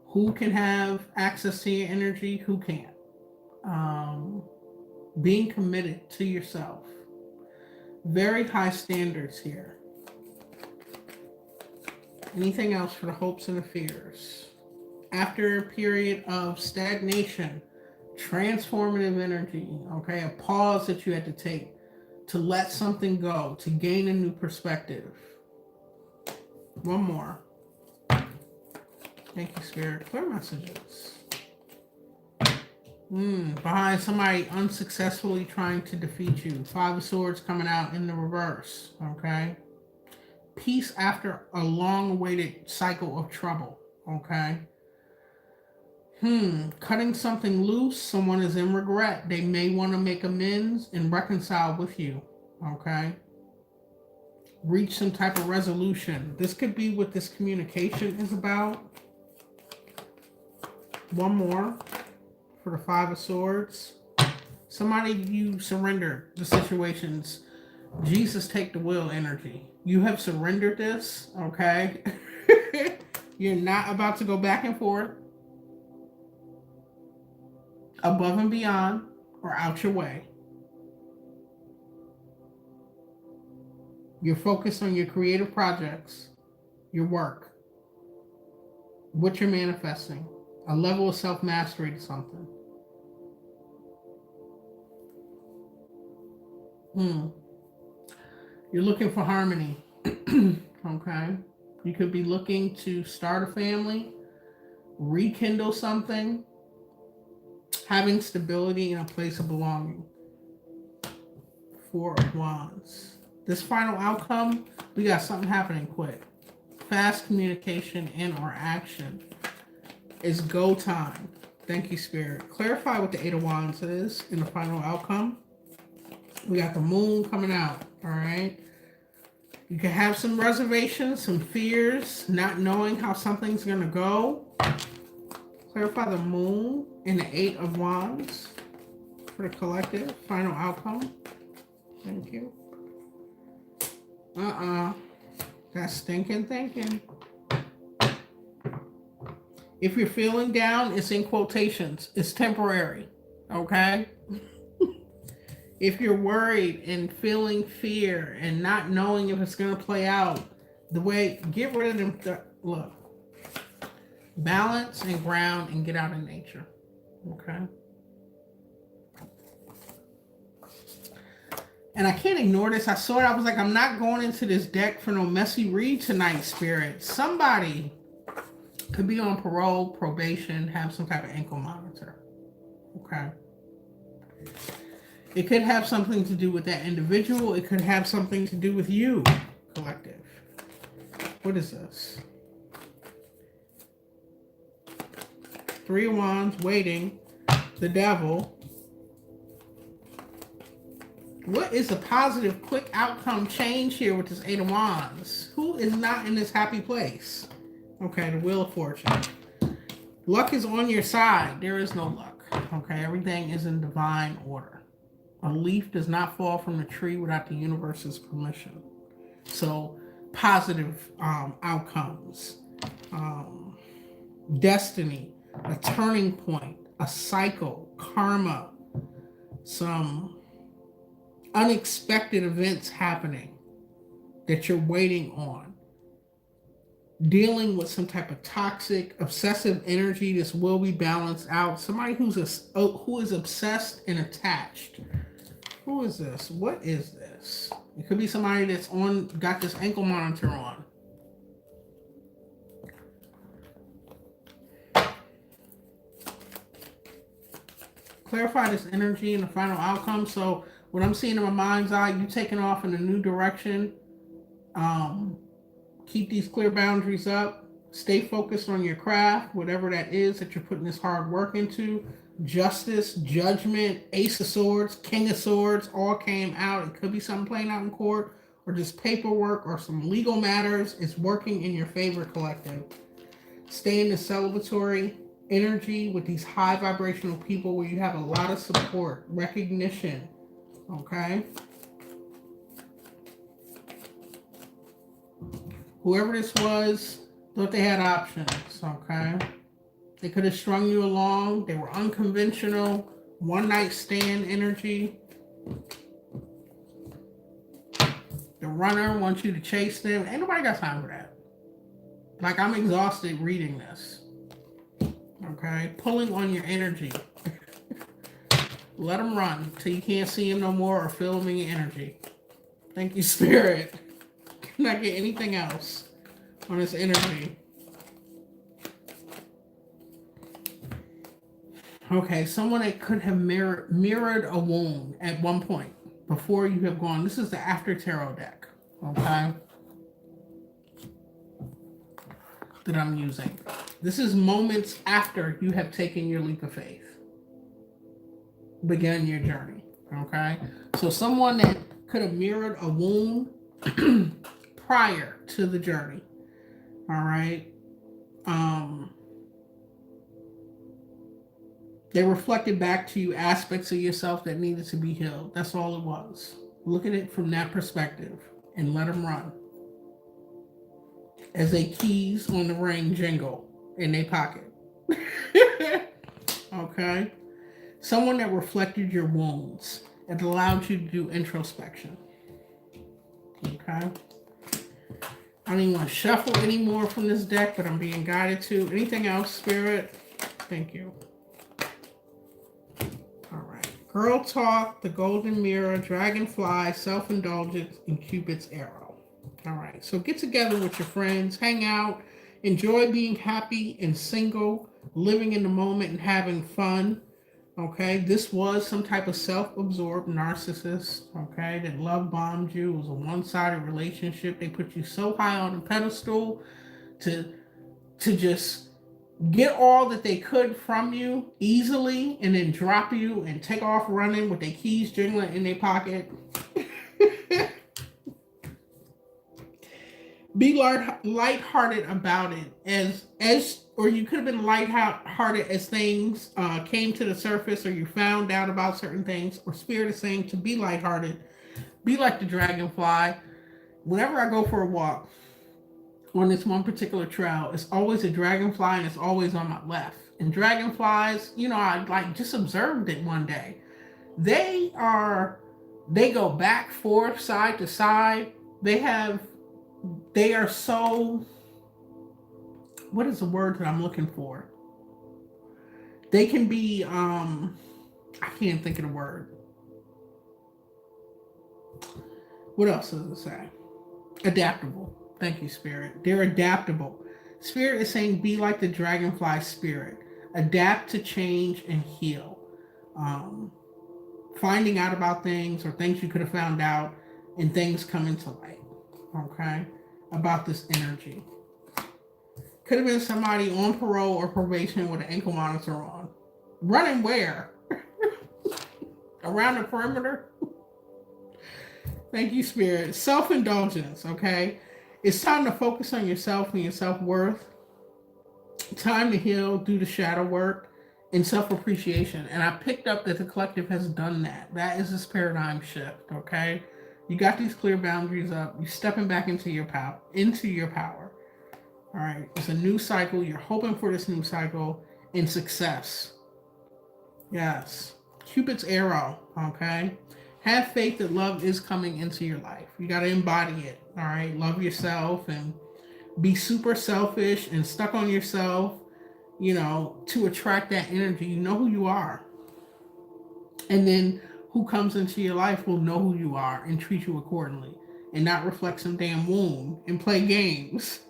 Who can have access to your energy? Who can't? Being committed to yourself. Very high standards here. Anything else for the hopes and the fears? After a period of stagnation, transformative energy, okay, a pause that you had to take to let something go, to gain a new perspective. One more. Thank you, Spirit. Clear messages. Behind somebody unsuccessfully trying to defeat you. Five of Swords coming out in the reverse, okay? Peace after a long-awaited cycle of trouble, okay? Cutting something loose. Someone is in regret. They may want to make amends and reconcile with you, okay? Reach some type of resolution. This could be what this communication is about. One more for the Five of Swords. Somebody, you surrender the situations. Jesus, take the wheel energy. You have surrendered this, okay? You're not about to go back and forth, above and beyond, or out your way. You're focused on your creative projects, your work, what you're manifesting, a level of self-mastery to something. You're looking for harmony. Okay. You could be looking to start a family, rekindle something, having stability in a place of belonging. Four of Wands. This final outcome, we got something happening quick. Fast communication and or action. It's go time. Thank you, Spirit. Clarify what the Eight of Wands is in the final outcome. We got the Moon coming out, all right? You can have some reservations, some fears, not knowing how something's going to go. Clarify the Moon and the Eight of Wands for the collective final outcome. Thank you. That's stinking thinking. If you're feeling down, it's in quotations. It's temporary, okay? If you're worried and feeling fear and not knowing if it's going to play out the way, get rid of them. Look, balance and ground and get out in nature, okay? And I can't ignore this. I saw it. I was like, I'm not going into this deck for no messy read tonight, Spirit. Somebody could be on parole, probation, have some type of ankle monitor, okay? It could have something to do with that individual. It could have something to do with you, collective. What is this? Three of Wands, waiting. The Devil. What is a positive, quick outcome change here with this Eight of Wands? Who is not in this happy place? Okay, the Wheel of Fortune. Luck is on your side. There is no luck. Okay, everything is in divine order. A leaf does not fall from the tree without the universe's permission. So, positive outcomes. Destiny, a turning point, a cycle, karma, some unexpected events happening that you're waiting on. Dealing with some type of toxic, obsessive energy. This will be balanced out. Somebody who is obsessed and attached. Who is this? What is this? It could be somebody that's got this ankle monitor on. Clarify this energy in the final outcome. So what I'm seeing in my mind's eye, you taking off in a new direction. Keep these clear boundaries up. Stay focused on your craft, whatever that is that you're putting this hard work into. Justice, judgment, Ace of Swords, King of Swords, all came out. It could be something playing out in court or just paperwork or some legal matters. It's working in your favor, collective. Stay in the celebratory energy with these high vibrational people where you have a lot of support, recognition, okay? Whoever this was, thought they had options, okay? They could have strung you along. They were unconventional, one-night stand energy. The runner wants you to chase them. Ain't nobody got time for that. Like, I'm exhausted reading this. Okay? Pulling on your energy. Let them run till you can't see them no more or feel them in your energy. Thank you, Spirit. Can I get anything else on this energy? Okay, someone that could have mirrored a wound at one point before you have gone. This is the After Tarot deck, okay, that I'm using. This is moments after you have taken your leap of faith, begun your journey, okay? So someone that could have mirrored a wound prior to the journey, all right? They reflected back to you aspects of yourself that needed to be healed. That's all it was. Look at it from that perspective and let them run. As they keys on the ring jingle in their pocket. Okay? Someone that reflected your wounds and allowed you to do introspection. Okay? I don't even want to shuffle anymore from this deck, but I'm being guided to. Anything else, Spirit? Thank you. Girl Talk, the Golden Mirror, Dragonfly, Self-Indulgence, and Cupid's Arrow. All right, so get together with your friends, hang out, enjoy being happy and single, living in the moment and having fun. Okay, this was some type of self-absorbed narcissist, okay, that love bombed you. It was a one-sided relationship. They put you so high on a pedestal to just get all that they could from you easily and then drop you and take off running with their keys jingling in their pocket. Be lighthearted about it or you could have been lighthearted as things came to the surface or you found out about certain things, or Spirit is saying to be lighthearted. Be like the dragonfly. Whenever I go for a walk, on this one particular trail, it's always a dragonfly and it's always on my left. And dragonflies, I just observed it one day. They go back, forth, side to side. They are so, what is the word that I'm looking for? They can be, I can't think of the word. What else does it say? Adaptable. Thank you, Spirit. They're adaptable. Spirit is saying be like the dragonfly spirit. Adapt to change and heal. Finding out about things or things you could have found out and things coming to light. Okay? About this energy. Could have been somebody on parole or probation with an ankle monitor on. Running where? Around the perimeter? Thank you, Spirit. Self-indulgence, okay? It's time to focus on yourself and your self-worth. Time to heal, do the shadow work, and self-appreciation. And I picked up that the collective has done that. That is this paradigm shift, okay? You got these clear boundaries up. You're stepping back into your power. All right, it's a new cycle. You're hoping for this new cycle and success. Yes. Cupid's arrow, okay? Have faith that love is coming into your life. You got to embody it, all right? Love yourself and be super selfish and stuck on yourself, to attract that energy. You know who you are. And then who comes into your life will know who you are and treat you accordingly and not reflect some damn wound and play games.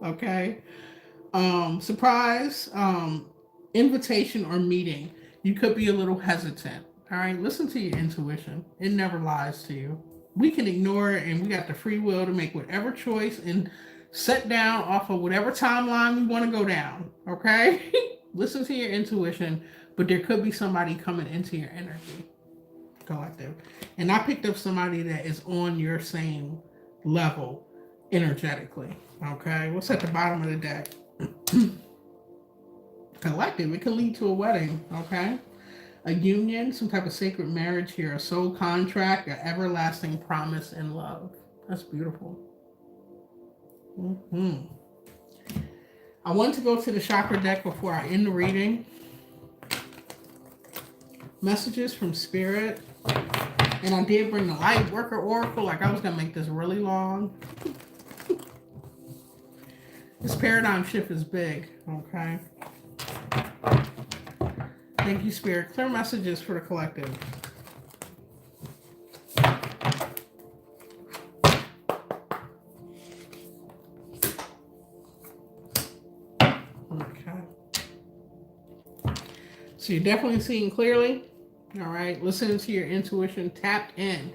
Okay? Surprise, invitation or meeting. You could be a little hesitant. All right, listen to your intuition. It never lies to you. We can ignore it, and we got the free will to make whatever choice and set down off of whatever timeline we want to go down. Okay? Listen to your intuition, but there could be somebody coming into your energy, collective. And I picked up somebody that is on your same level energetically. Okay? What's at the bottom of the deck? Collective, it can lead to a wedding, okay? A union, some type of sacred marriage here, a soul contract, an everlasting promise and love. That's beautiful. Hmm. I want to go to the chakra deck before I end the reading. Messages from Spirit. And I did bring the Light Worker Oracle. Like I was going to make this really long. This paradigm shift is big, okay? Thank you, Spirit. Clear messages for the collective. Okay. So you're definitely seeing clearly. All right. Listening to your intuition, tapped in.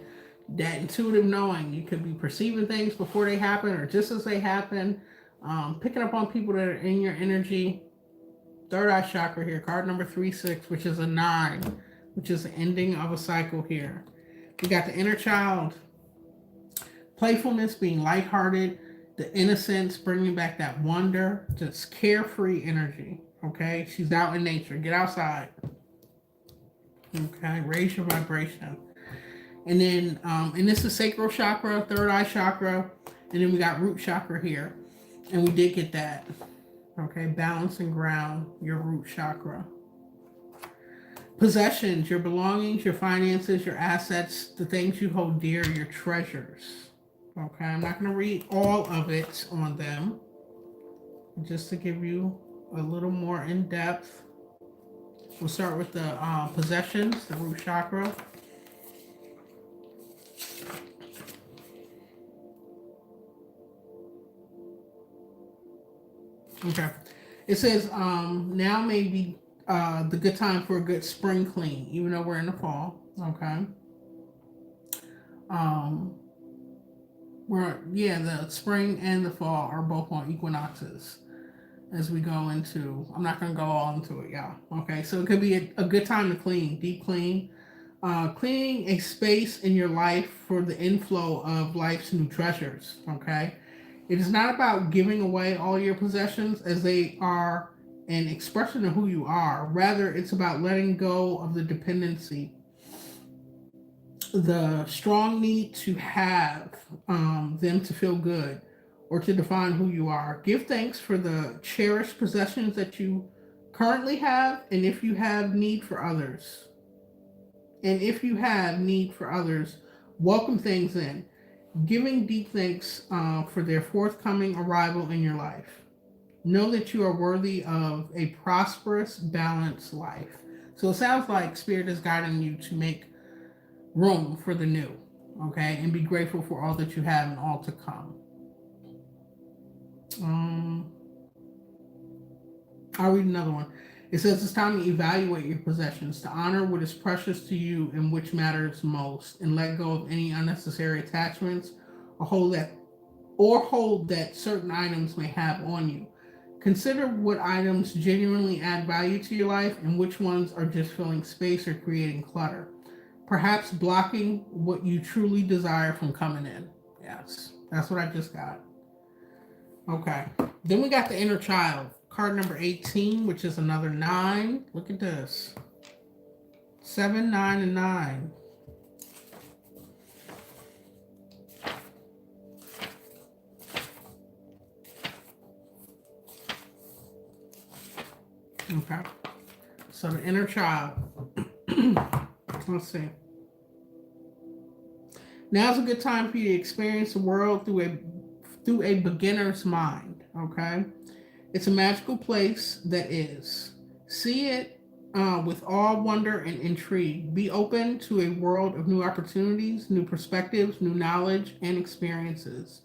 That intuitive knowing. You could be perceiving things before they happen or just as they happen. Picking up on people that are in your energy. Third eye chakra here, card number 3-6, which is a 9, which is the ending of a cycle here. We got the inner child, playfulness, being lighthearted, the innocence, bringing back that wonder, just carefree energy. Okay, she's out in nature. Get outside. Okay, raise your vibration. And then, and this is sacral chakra, third eye chakra, and then we got root chakra here, and we did get that. Okay, balance and ground your root chakra. Possessions, your belongings, your finances, your assets, the things you hold dear, your treasures. Okay, I'm not going to read all of it on them. Just to give you a little more in depth. We'll start with the possessions, the root chakra. Okay. It says, now may be the good time for a good spring clean, even though we're in the fall. Okay. The spring and the fall are both on equinoxes as we go into, I'm not going to go all into it, y'all. Okay. So it could be a good time to clean, deep clean. Cleaning a space in your life for the inflow of life's new treasures. Okay. It is not about giving away all your possessions as they are an expression of who you are. Rather, it's about letting go of the dependency, the strong need to have them to feel good or to define who you are. Give thanks for the cherished possessions that you currently have, and if you have need for others. Welcome things in. Giving deep thanks for their forthcoming arrival in your life. Know that you are worthy of a prosperous, balanced life. So it sounds like Spirit is guiding you to make room for the new, okay? And be grateful for all that you have and all to come. I'll read another one. It says it's time to evaluate your possessions, to honor what is precious to you and which matters most, and let go of any unnecessary attachments or hold that certain items may have on you. Consider what items genuinely add value to your life and which ones are just filling space or creating clutter. Perhaps blocking what you truly desire from coming in. Yes, that's what I just got. Okay. Then we got the inner child. Card number 18, which is another 9. Look at this. 7, 9, and 9. Okay. So the inner child. Let's see. Now's a good time for you to experience the world through a beginner's mind. Okay. It's a magical place that is. See it with awe, wonder, and intrigue. Be open to a world of new opportunities, new perspectives, new knowledge, and experiences.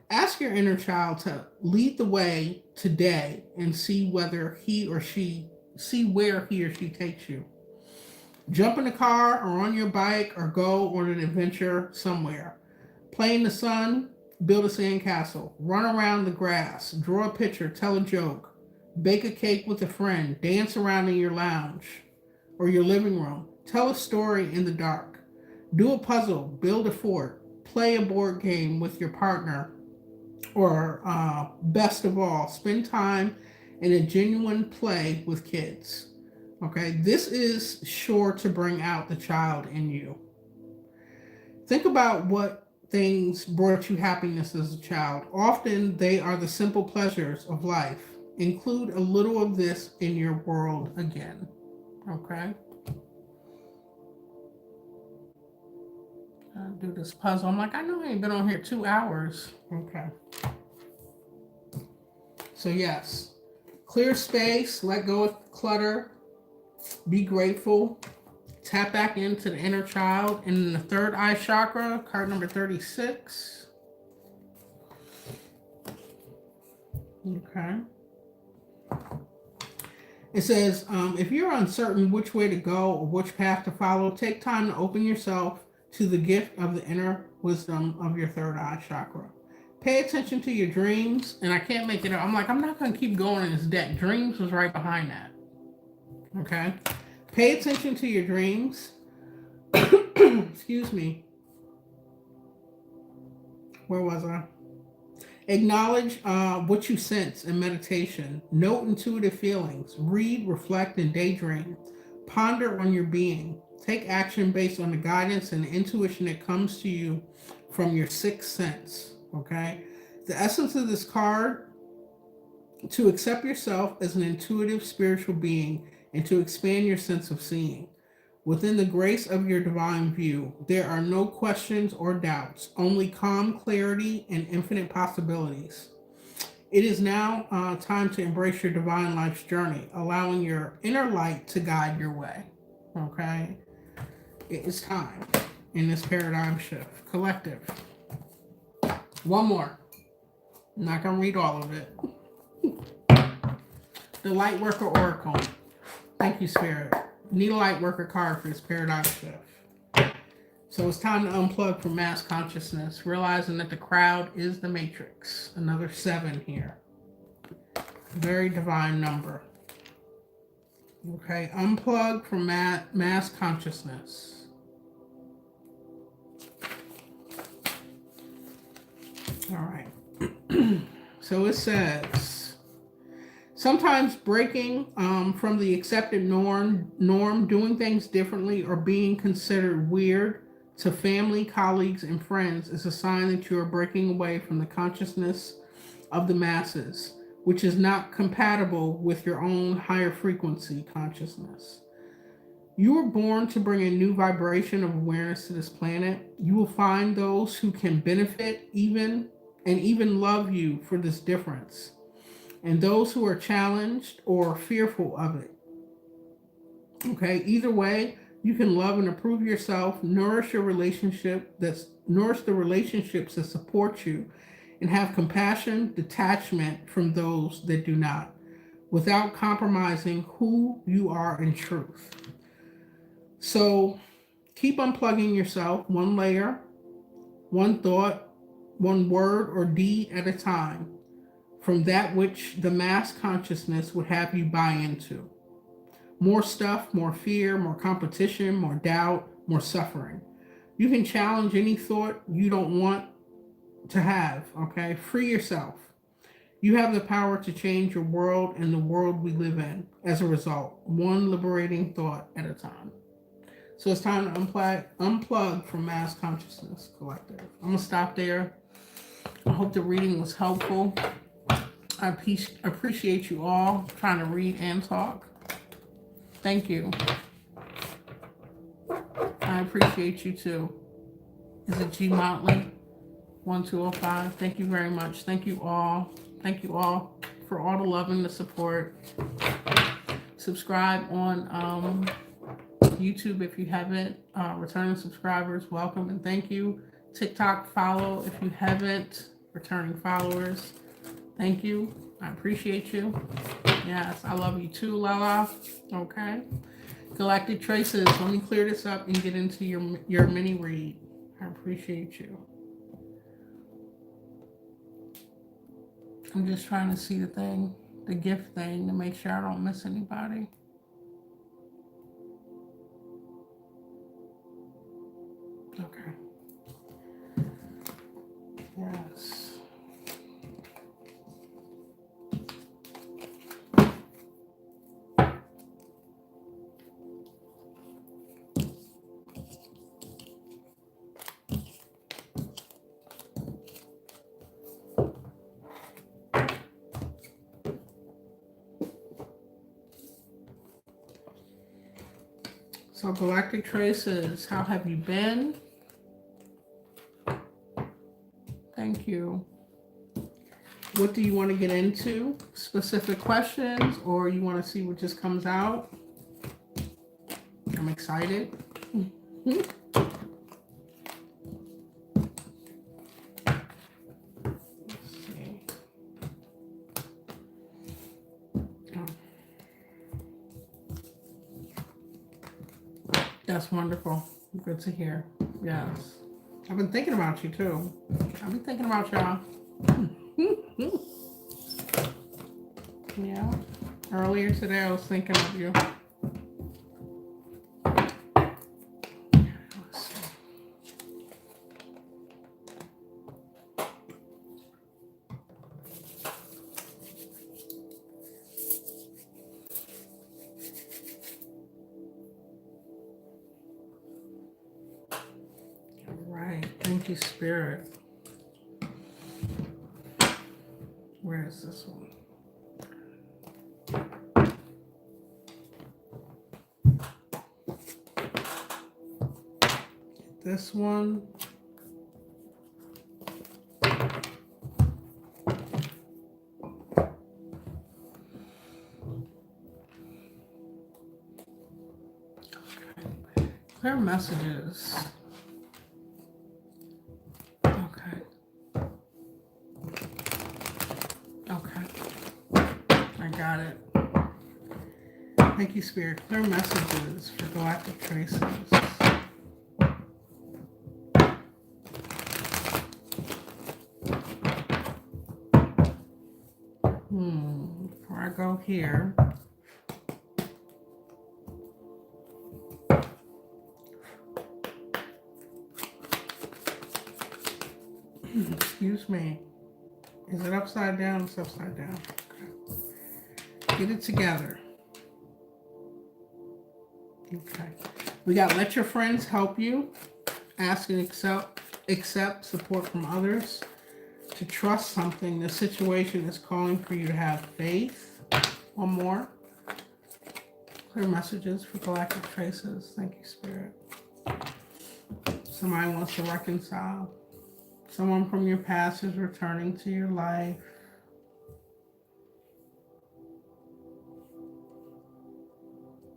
Ask your inner child to lead the way today and see where he or she takes you. Jump in a car or on your bike or go on an adventure somewhere. Play in the sun. Build a sandcastle, run around the grass, draw a picture, tell a joke, bake a cake with a friend, dance around in your lounge or your living room, tell a story in the dark, do a puzzle, build a fort, play a board game with your partner Or best of all, spend time in a genuine play with kids. Okay, this is sure to bring out the child in you. Think about what things brought you happiness as a child. Often they are the simple pleasures of life. Include a little of this in your world again. Okay, I'll do this puzzle. I'm like, I know I ain't been on here 2 hours. Okay, so yes, clear space, let go of clutter, be grateful, tap back into the inner child. And in the third eye chakra, card number 36. Okay. It says, if you're uncertain which way to go or which path to follow, take time to open yourself to the gift of the inner wisdom of your third eye chakra. Pay attention to your dreams, and I can't make it up. I'm like, I'm not going to keep going in this deck. Dreams was right behind that. Okay? Pay attention to your dreams. Excuse me. Where was I? Acknowledge what you sense in meditation. Note intuitive feelings. Read, reflect, and daydream. Ponder on your being. Take action based on the guidance and the intuition that comes to you from your sixth sense. Okay? The essence of this card: to accept yourself as an intuitive spiritual being and to expand your sense of seeing. Within the grace of your divine view, there are no questions or doubts, only calm clarity and infinite possibilities. It is now time to embrace your divine life's journey, allowing your inner light to guide your way. Okay? It is time in this paradigm shift. Collective. One more. I'm not going to read all of it. The Lightworker Oracle. Thank you, Spirit. Need a Lightworker card for this paradigm shift. So it's time to unplug from mass consciousness, realizing that the crowd is the matrix. Another 7 here. Very divine number. Okay, unplug from mass consciousness. All right. So it says, sometimes breaking from the accepted norm, doing things differently, or being considered weird to family, colleagues, and friends is a sign that you are breaking away from the consciousness of the masses, which is not compatible with your own higher frequency consciousness. You were born to bring a new vibration of awareness to this planet. You will find those who can benefit even love you for this difference, and those who are challenged or fearful of it. Okay, either way, you can love and approve yourself, nourish the relationships that support you, and have compassion, detachment from those that do not, without compromising who you are in truth. So keep unplugging yourself one layer, one thought, one word or deed at a time from that which the mass consciousness would have you buy into. More stuff, more fear, more competition, more doubt, more suffering. You can challenge any thought you don't want to have, okay? Free yourself. You have the power to change your world and the world we live in as a result, one liberating thought at a time. So it's time to unplug from Mass Consciousness Collective. I'm going to stop there. I hope the reading was helpful. I appreciate you all trying to read and talk. Thank you. I appreciate you too. Is it G Motley 1205? Thank you very much. Thank you all. Thank you all for all the love and the support. Subscribe on YouTube if you haven't. Returning subscribers, welcome and thank you. TikTok follow if you haven't. Returning followers, thank you. I appreciate you. Yes, I love you too, Lala. Okay. Galactic Traces. Let me clear this up and get into your mini read. I appreciate you. I'm just trying to see the gift thing, to make sure I don't miss anybody. Okay. Yes. So Galactic Traces, how have you been? Thank you. What do you want to get into? Specific questions, or you want to see what just comes out? I'm excited. That's wonderful. Good to hear. Yes. I've been thinking about you too. I've been thinking about y'all. Yeah. Earlier today I was thinking of you. Thank you, Spirit. Where is this one? This one. Okay. Clear messages. Got it. Thank you, Spirit. Clear messages for Galactic Traces. Before I go here. Excuse me. Is it upside down? It's upside down. Get it together. Okay. We got let your friends help you. Ask and accept support from others. To trust something. The situation is calling for you to have faith. One more. Clear messages for Galactic Traces. Thank you, Spirit. Somebody wants to reconcile. Someone from your past is returning to your life.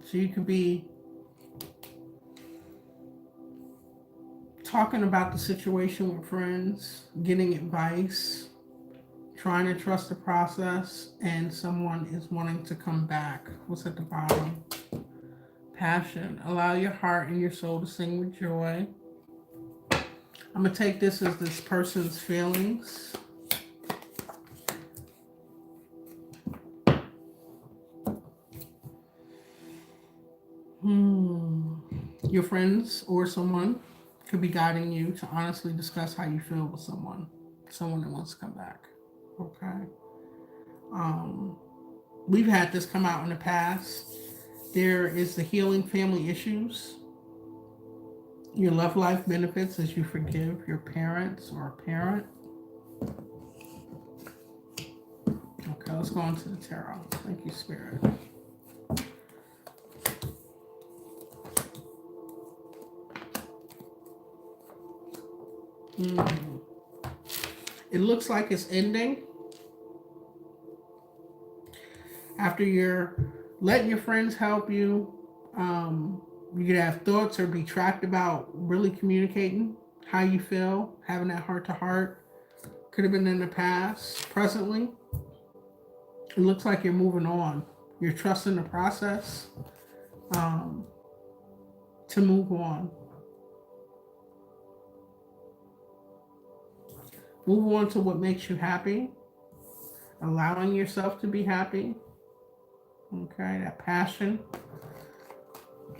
So you could be talking about the situation with friends, getting advice, trying to trust the process, and someone is wanting to come back. What's at the bottom? Passion. Allow your heart and your soul to sing with joy. I'm going to take this as this person's feelings. Your friends or someone could be guiding you to honestly discuss how you feel with someone that wants to come back. Okay. We've had this come out in the past. There is the healing family issues. Your love life benefits as you forgive your parents or a parent. Okay, let's go on to the tarot. Thank you, Spirit. It looks like it's ending. After you're letting your friends help you, you could have thoughts or be trapped about really communicating how you feel, having that heart to heart. Could have been in the past. Presently, it looks like you're moving on. You're trusting the process to move on. Move on to what makes you happy. Allowing yourself to be happy. Okay, that passion.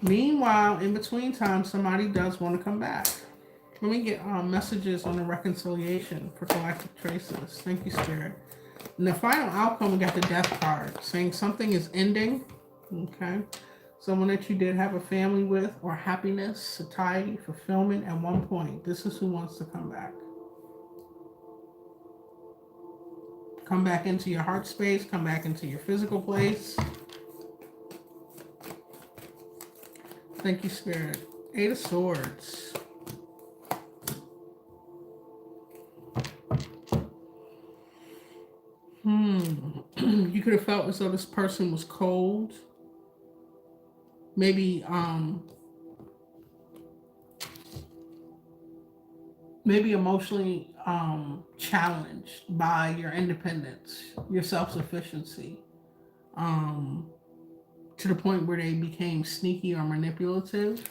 Meanwhile, in between time, somebody does want to come back. Let me get messages on the reconciliation for Galactic Traces. Thank you, Spirit. In the final outcome, we got the Death card saying something is ending. Okay. Someone that you did have a family with, or happiness, satiety, fulfillment at one point. This is who wants to come back. Come back into your heart space. Come back into your physical place. Thank you, Spirit. Eight of Swords. You could have felt as though this person was cold. Maybe emotionally challenged by your independence, your self-sufficiency, to the point where they became sneaky or manipulative.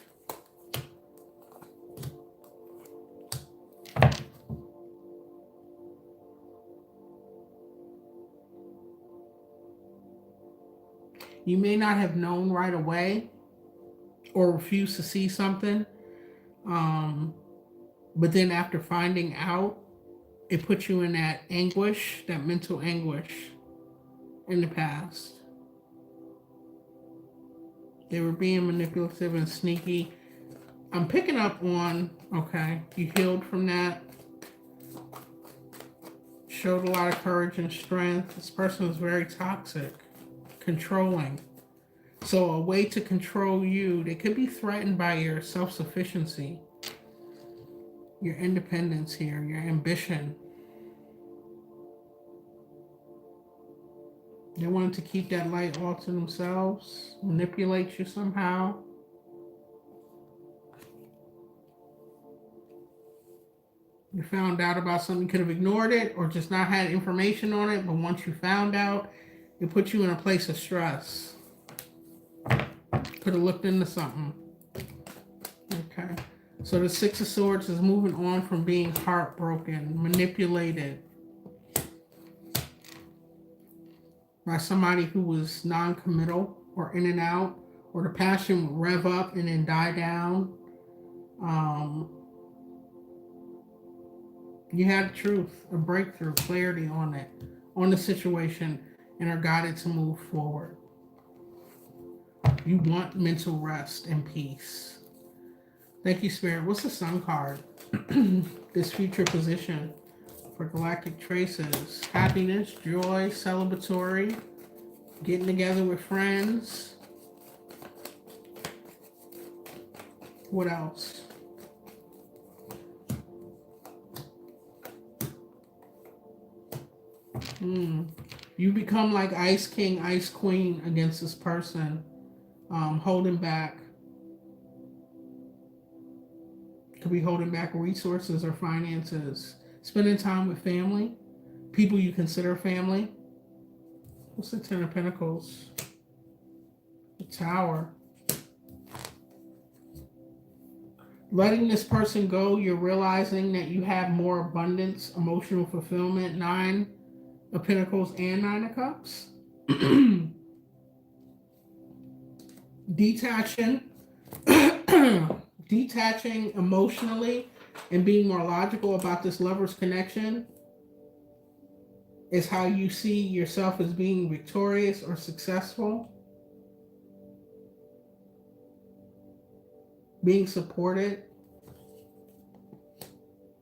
You may not have known right away or refused to see something, but then after finding out, it put you in that anguish, that mental anguish in the past. They were being manipulative and sneaky. I'm picking up on, okay, you healed from that. Showed a lot of courage and strength. This person was very toxic, controlling. So a way to control you, they could be threatened by your self-sufficiency, your independence here, your ambition. They wanted to keep that light all to themselves, manipulate you somehow. You found out about something, you could have ignored it or just not had information on it, but once you found out, it put you in a place of stress. Could have looked into something. Okay. So the Six of Swords is moving on from being heartbroken, manipulated by somebody who was non-committal or in and out, or the passion would rev up and then die down. You had the truth, a breakthrough, clarity on it, on the situation, and are guided to move forward. You want mental rest and peace. Thank you, Spirit. What's the Sun card? This future position for galactic traces. Happiness, joy, celebratory, getting together with friends. What else? You become like Ice King, Ice Queen against this person, holding back. Could be holding back resources or finances. Spending time with family, people you consider family. What's the Ten of Pentacles? The Tower. Letting this person go, you're realizing that you have more abundance, emotional fulfillment. Nine of Pentacles and Nine of Cups. Detaching emotionally and being more logical about this lover's connection is how you see yourself as being victorious or successful. Being supported.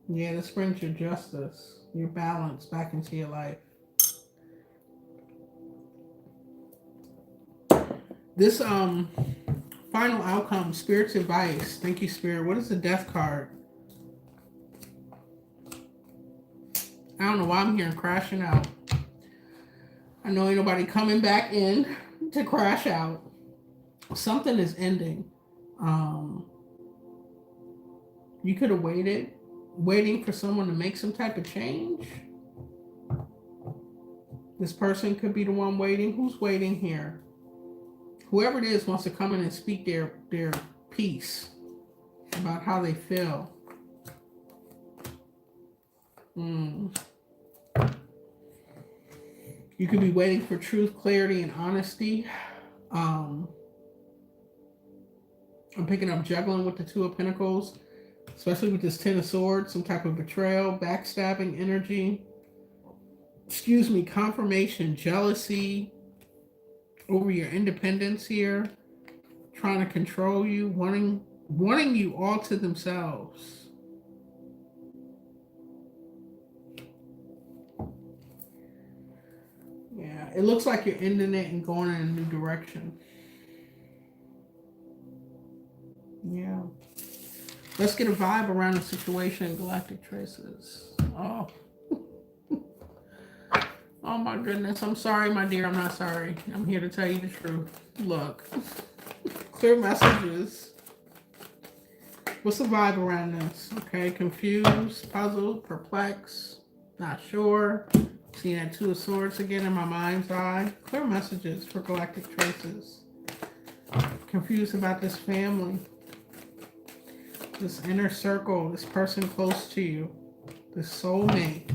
Yeah, this brings your justice, your balance back into your life. This final outcome, Spirit's advice. Thank you, Spirit. What is the Death card? I don't know why I'm hearing crashing out. I know ain't nobody coming back in to crash out. Something is ending. You could have waiting for someone to make some type of change. This person could be the one waiting. Who's waiting here? Whoever it is wants to come in and speak their piece about how they feel. You could be waiting for truth, clarity, and honesty. I'm picking up juggling with the Two of Pentacles, especially with this Ten of Swords, some type of betrayal, backstabbing energy. Confirmation, jealousy over your independence here, trying to control you, wanting you all to themselves. Yeah, it looks like you're ending it and going in a new direction. Yeah. Let's get a vibe around the situation, Galactic Traces. Oh. Oh my goodness. I'm sorry, my dear. I'm not sorry. I'm here to tell you the truth. Look. Clear messages. What's the vibe around this? Okay. Confused, puzzled, perplexed, not sure. Seeing that Two of Swords again in my mind's eye. Clear messages for Galactic Traces. Confused about this family. This inner circle. This person close to you. This soulmate.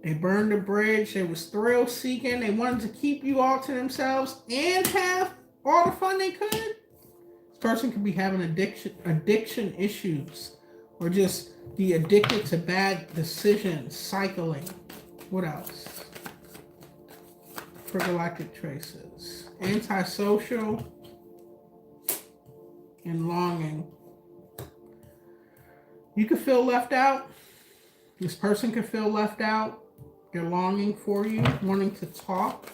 They burned the bridge. They was thrill seeking. They wanted to keep you all to themselves and have all the fun they could. This person could be having addiction issues, or just be addicted to bad decisions, cycling. What else? For Galactic Traces. Antisocial and longing. You could feel left out. This person could feel left out. They're longing for you, wanting to talk.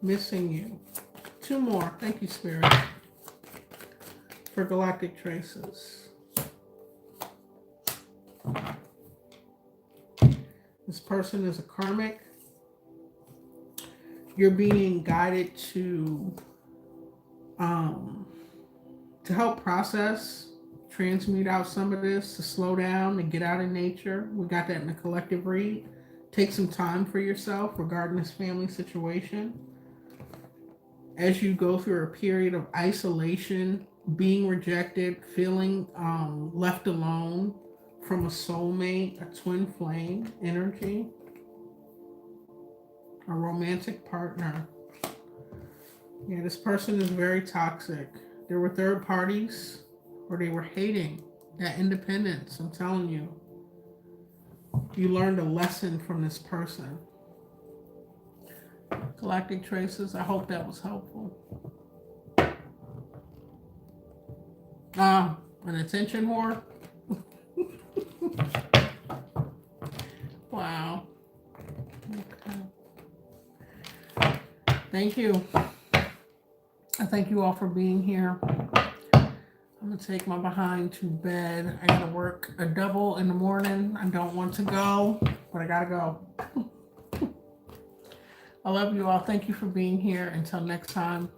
Missing you. Two more. Thank you, Spirit. For Galactic Traces. This person is a karmic. You're being guided to help process, transmute out some of this, to slow down, to get out in nature. We got that in the collective read. Take some time for yourself regarding this family situation. As you go through a period of isolation, being rejected, feeling left alone from a soulmate, a twin flame energy, a romantic partner. Yeah, this person is very toxic. There were third parties, or they were hating that independence. I'm telling you. You learned a lesson from this person. Galactic Traces, I hope that was helpful. An attention whore? Wow. Okay. Thank you. I thank you all for being here. I'm going to take my behind to bed. I got to work a double in the morning. I don't want to go, but I got to go. I love you all. Thank you for being here. Until next time.